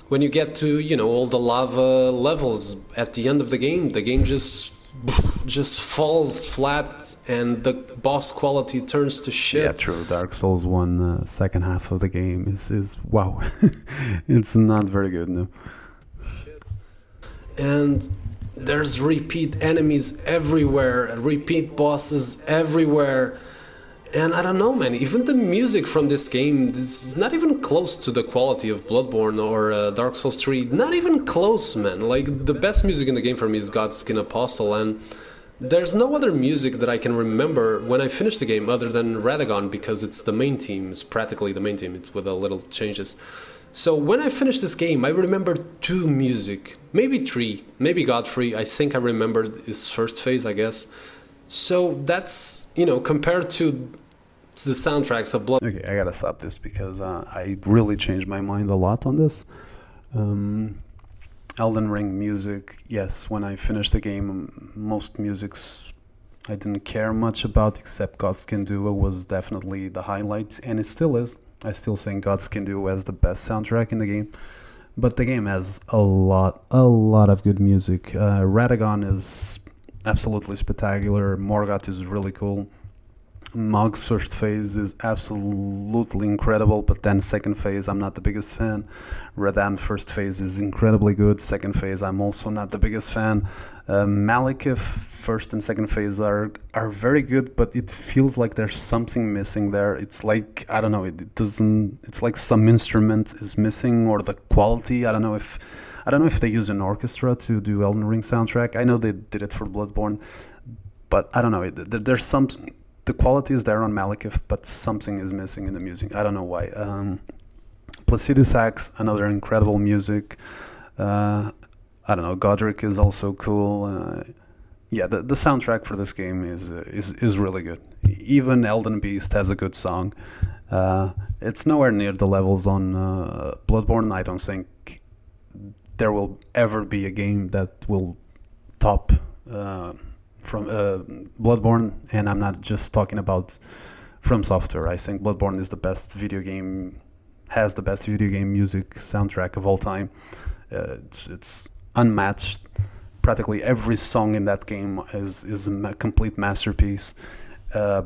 when you get to, all the lava levels at the end of the game just falls flat and the boss quality turns to shit. Yeah, true. Dark Souls 1 second half of the game is wow. It's not very good, no. And there's repeat enemies everywhere, repeat bosses everywhere. And I don't know, man, even the music from this game, this is not even close to the quality of Bloodborne or Dark Souls 3. Not even close, man. Like, the best music in the game for me is Godskin Apostle, and There's no other music that I can remember when I finished the game other than Radagon because it's the main team. It's practically the main team. It's with a little changes. So when I finished this game, I remember two music, maybe three, maybe Godfrey. I think I remembered his first phase, I guess. So that's, compared to the soundtracks of Blood. Okay, I gotta stop this because I really changed my mind a lot on this. Um, Elden Ring music, yes, when I finished the game, most musics I didn't care much about except Godskin Duo was definitely the highlight, and it still is. I still think Godskin Duo has the best soundtrack in the game, but the game has a lot of good music. Radagon is absolutely spectacular. Morgoth is really cool. Mog's first phase is absolutely incredible, but then second phase I'm not the biggest fan. Radam's first phase is incredibly good. Second phase I'm also not the biggest fan. Malekith first and second phase are very good, but it feels like there's something missing there. It's like I don't know. It doesn't. It's like some instrument is missing or the quality. I don't know if they use an orchestra to do Elden Ring soundtrack. I know they did it for Bloodborne, but I don't know. There's some the quality is there on Malekith, but something is missing in the music. I don't know why. Placido Sax, another incredible music. I don't know. Godric is also cool. Yeah, the soundtrack for this game is really good. Even Elden Beast has a good song. It's nowhere near the levels on Bloodborne. I don't think there will ever be a game that will top from Bloodborne, and I'm not just talking about From Software. I think Bloodborne is the best video game, has the best video game music soundtrack of all time. It's unmatched. Practically every song in that game is a complete masterpiece. Uh,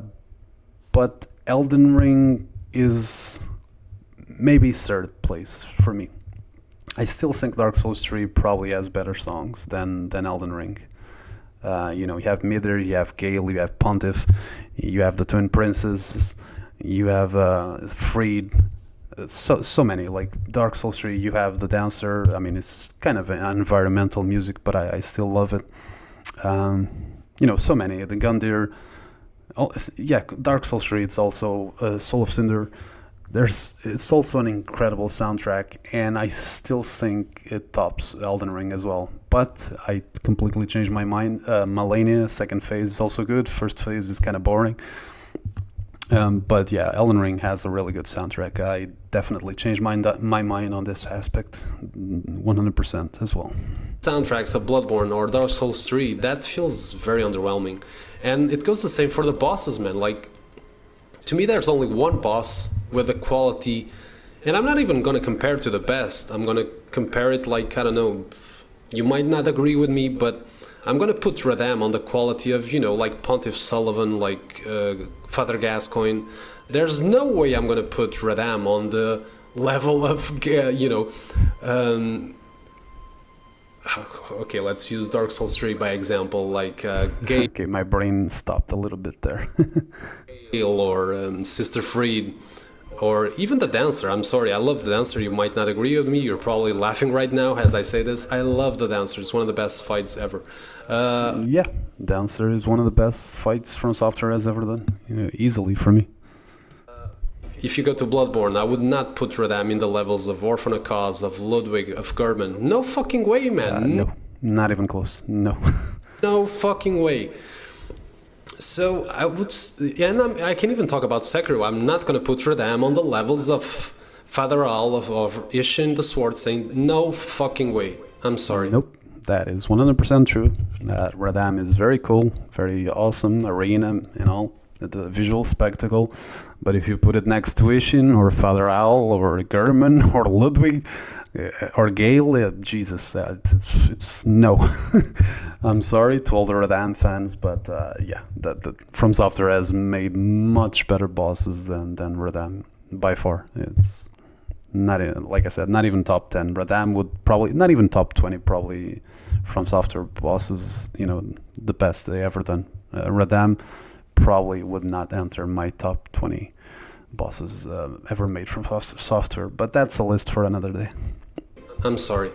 but Elden Ring is maybe third place for me. I still think Dark Souls 3 probably has better songs than Elden Ring. You have Mither, you have Gale, you have Pontiff, you have the Twin Princes, you have Freed. So many. Like Dark Souls 3, you have the Dancer. I mean, it's kind of an environmental music, but I still love it. So many. The Gundyr. Oh, yeah, Dark Souls 3. It's also Soul of Cinder. It's also an incredible soundtrack, and I still think it tops Elden Ring as well. But I completely changed my mind. Malenia, second phase is also good. First phase is kind of boring. But yeah, Elden Ring has a really good soundtrack. I definitely changed my mind on this aspect 100% as well. Soundtracks of Bloodborne or Dark Souls 3, that feels very underwhelming. And it goes the same for the bosses, man. Like, to me, there's only one boss with the quality, and I'm not even gonna compare it to the best. I'm gonna compare it like, I don't know, you might not agree with me, but I'm gonna put Radam on the quality of, like Pontiff Sullivan, like Father Gascoigne. There's no way I'm gonna put Radam on the level of, okay, let's use Dark Souls 3 by example, like Gale Okay, my brain stopped a little bit there. or Sister Freed, or even the Dancer. I'm sorry, I love the Dancer. You might not agree with me. You're probably laughing right now as I say this. I love the Dancer. It's one of the best fights ever. Yeah, Dancer is one of the best fights From Software has ever done. Easily for me. If you go to Bloodborne, I would not put Radam in the levels of Orphan of Cause, of Ludwig, of German. No fucking way, man. No, not even close. No. No fucking way. So I would, and I can even talk about Sekiro. I'm not gonna put Radam on the levels of Father Al of Ishin the Sword Saint. No fucking way. I'm sorry. Nope. That is 100% true. Radam is very cool, very awesome arena and all, the visual spectacle. But if you put it next to Ishin or Father Owl or German or Ludwig or Gale, Jesus, it's no. I'm sorry to all the Radam fans, but yeah, From Software has made much better bosses than Radam by far. It's not like I said, not even top 10. Radam would probably not even top 20. Probably From Software bosses, the best they ever done. Radam probably would not enter my top 20 bosses ever made from Software, but that's a list for another day. I'm sorry,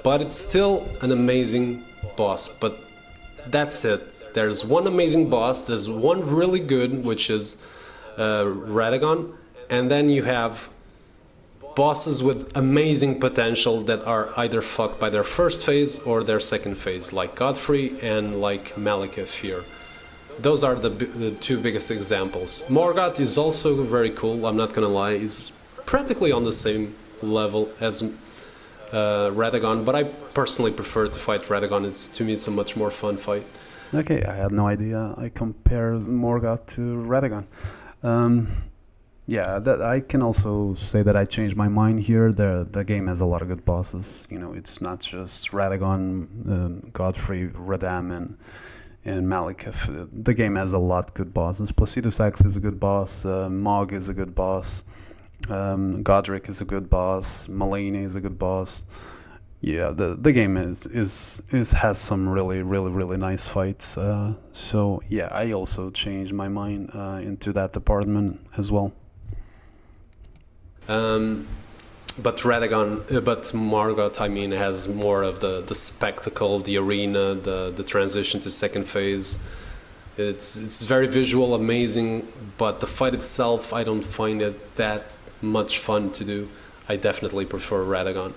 but it's still an amazing boss. But That's it. There's one amazing boss. There's one really good, which is Radagon, and then you have bosses with amazing potential that are either fucked by their first phase or their second phase, like Godfrey and like Malekith here. Those are the two biggest examples. Morgoth is also very cool, I'm not gonna lie. He's practically on the same level as Radagon, but I personally prefer to fight Radagon. To me, it's a much more fun fight. Okay, I had no idea. I compared Morgoth to Radagon. Um, yeah, that I can also say that I changed my mind here. The game has a lot of good bosses. You know, it's not just Radagon, Godfrey, Radam, and Malekith. The game has a lot of good bosses. Placidus X is a good boss. Mog is a good boss. Godric is a good boss. Mulaney is a good boss. Yeah, the game is has some really nice fights. So yeah, I also changed my mind into that department as well. Um, but Radagon, but Morgoth, I mean, has more of the spectacle, the arena, the transition to second phase. It's very visual, amazing, but the fight itself, I don't find it that much fun to do. I definitely prefer Radagon.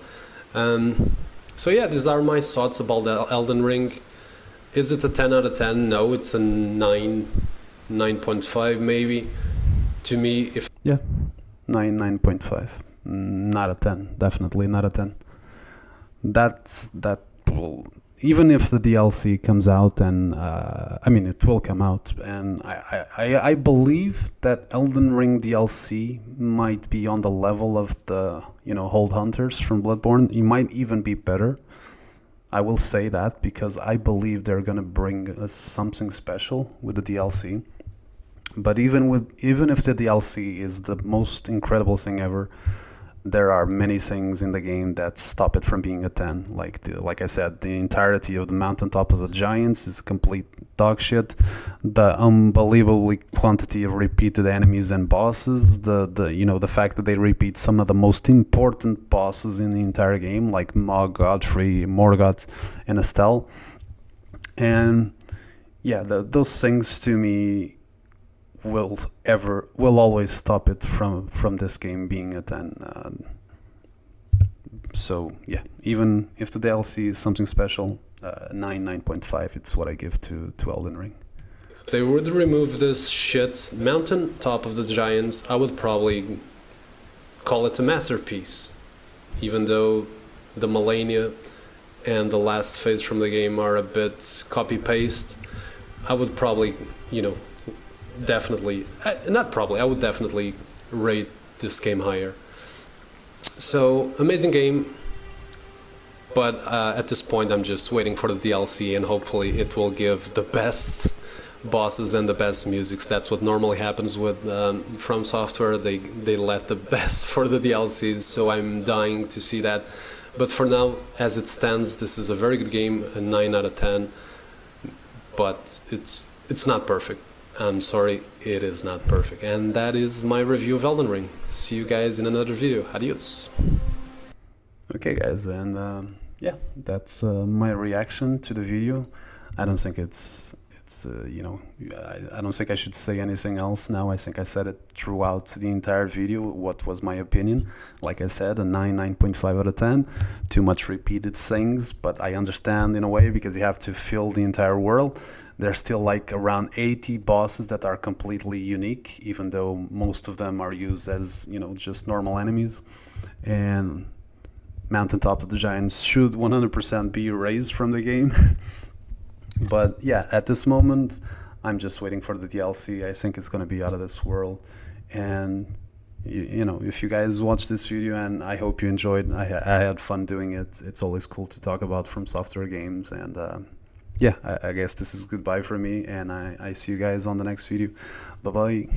Um, so yeah, these are my thoughts about the Elden Ring. Is it a 10 out of 10? No, it's a 9, 9.5 maybe. To me, if Yeah, 9.5. Not a 10. Definitely not a 10. That will, even if the DLC comes out, and I mean it will come out, and I believe that Elden Ring DLC might be on the level of the Hold Hunters from Bloodborne. It might even be better. I will say that because I believe they're gonna bring us something special with the DLC. But even if the DLC is the most incredible thing ever, there are many things in the game that stop it from being a 10. Like I said, the entirety of the mountaintop of the giants is complete dog shit. The unbelievably quantity of repeated enemies and bosses, the fact that they repeat some of the most important bosses in the entire game, like Mog, Godfrey, Morgoth, and Estelle. And yeah, those things to me will always stop it from this game being a 10. So yeah, even if the DLC is something special, 9.5, it's what I give to Elden Ring. they would remove this shit mountain top of the giants, I would probably call it a masterpiece. Even though the Millennia and the last phase from the game are a bit copy paste, I would probably, you know, definitely, not probably, I would definitely rate this game higher. So, amazing game, but at this point I'm just waiting for the DLC and hopefully it will give the best bosses and the best musics. That's what normally happens with From Software. They let the best for the DLCs, so I'm dying to see that. But for now, as it stands, this is a very good game, a 9 out of 10. But it's not perfect. I'm sorry, it is not perfect. And that is my review of Elden Ring. See you guys in another video. Adios. Okay, guys, and yeah, that's my reaction to the video. I don't think I don't think I should say anything else now. I think I said it throughout the entire video. What was my opinion? Like I said, a 9.5 out of 10. Too much repeated things, but I understand in a way because you have to fill the entire world. There's still like around 80 bosses that are completely unique, even though most of them are used as just normal enemies. And Mountaintop of the Giants should 100% be erased from the game. But yeah, at this moment, I'm just waiting for the DLC. I think it's going to be out of this world. And if you guys watch this video, and I hope you enjoyed, I had fun doing it. It's always cool to talk about From Software games. And yeah, I guess this is goodbye for me. And I see you guys on the next video. Bye bye.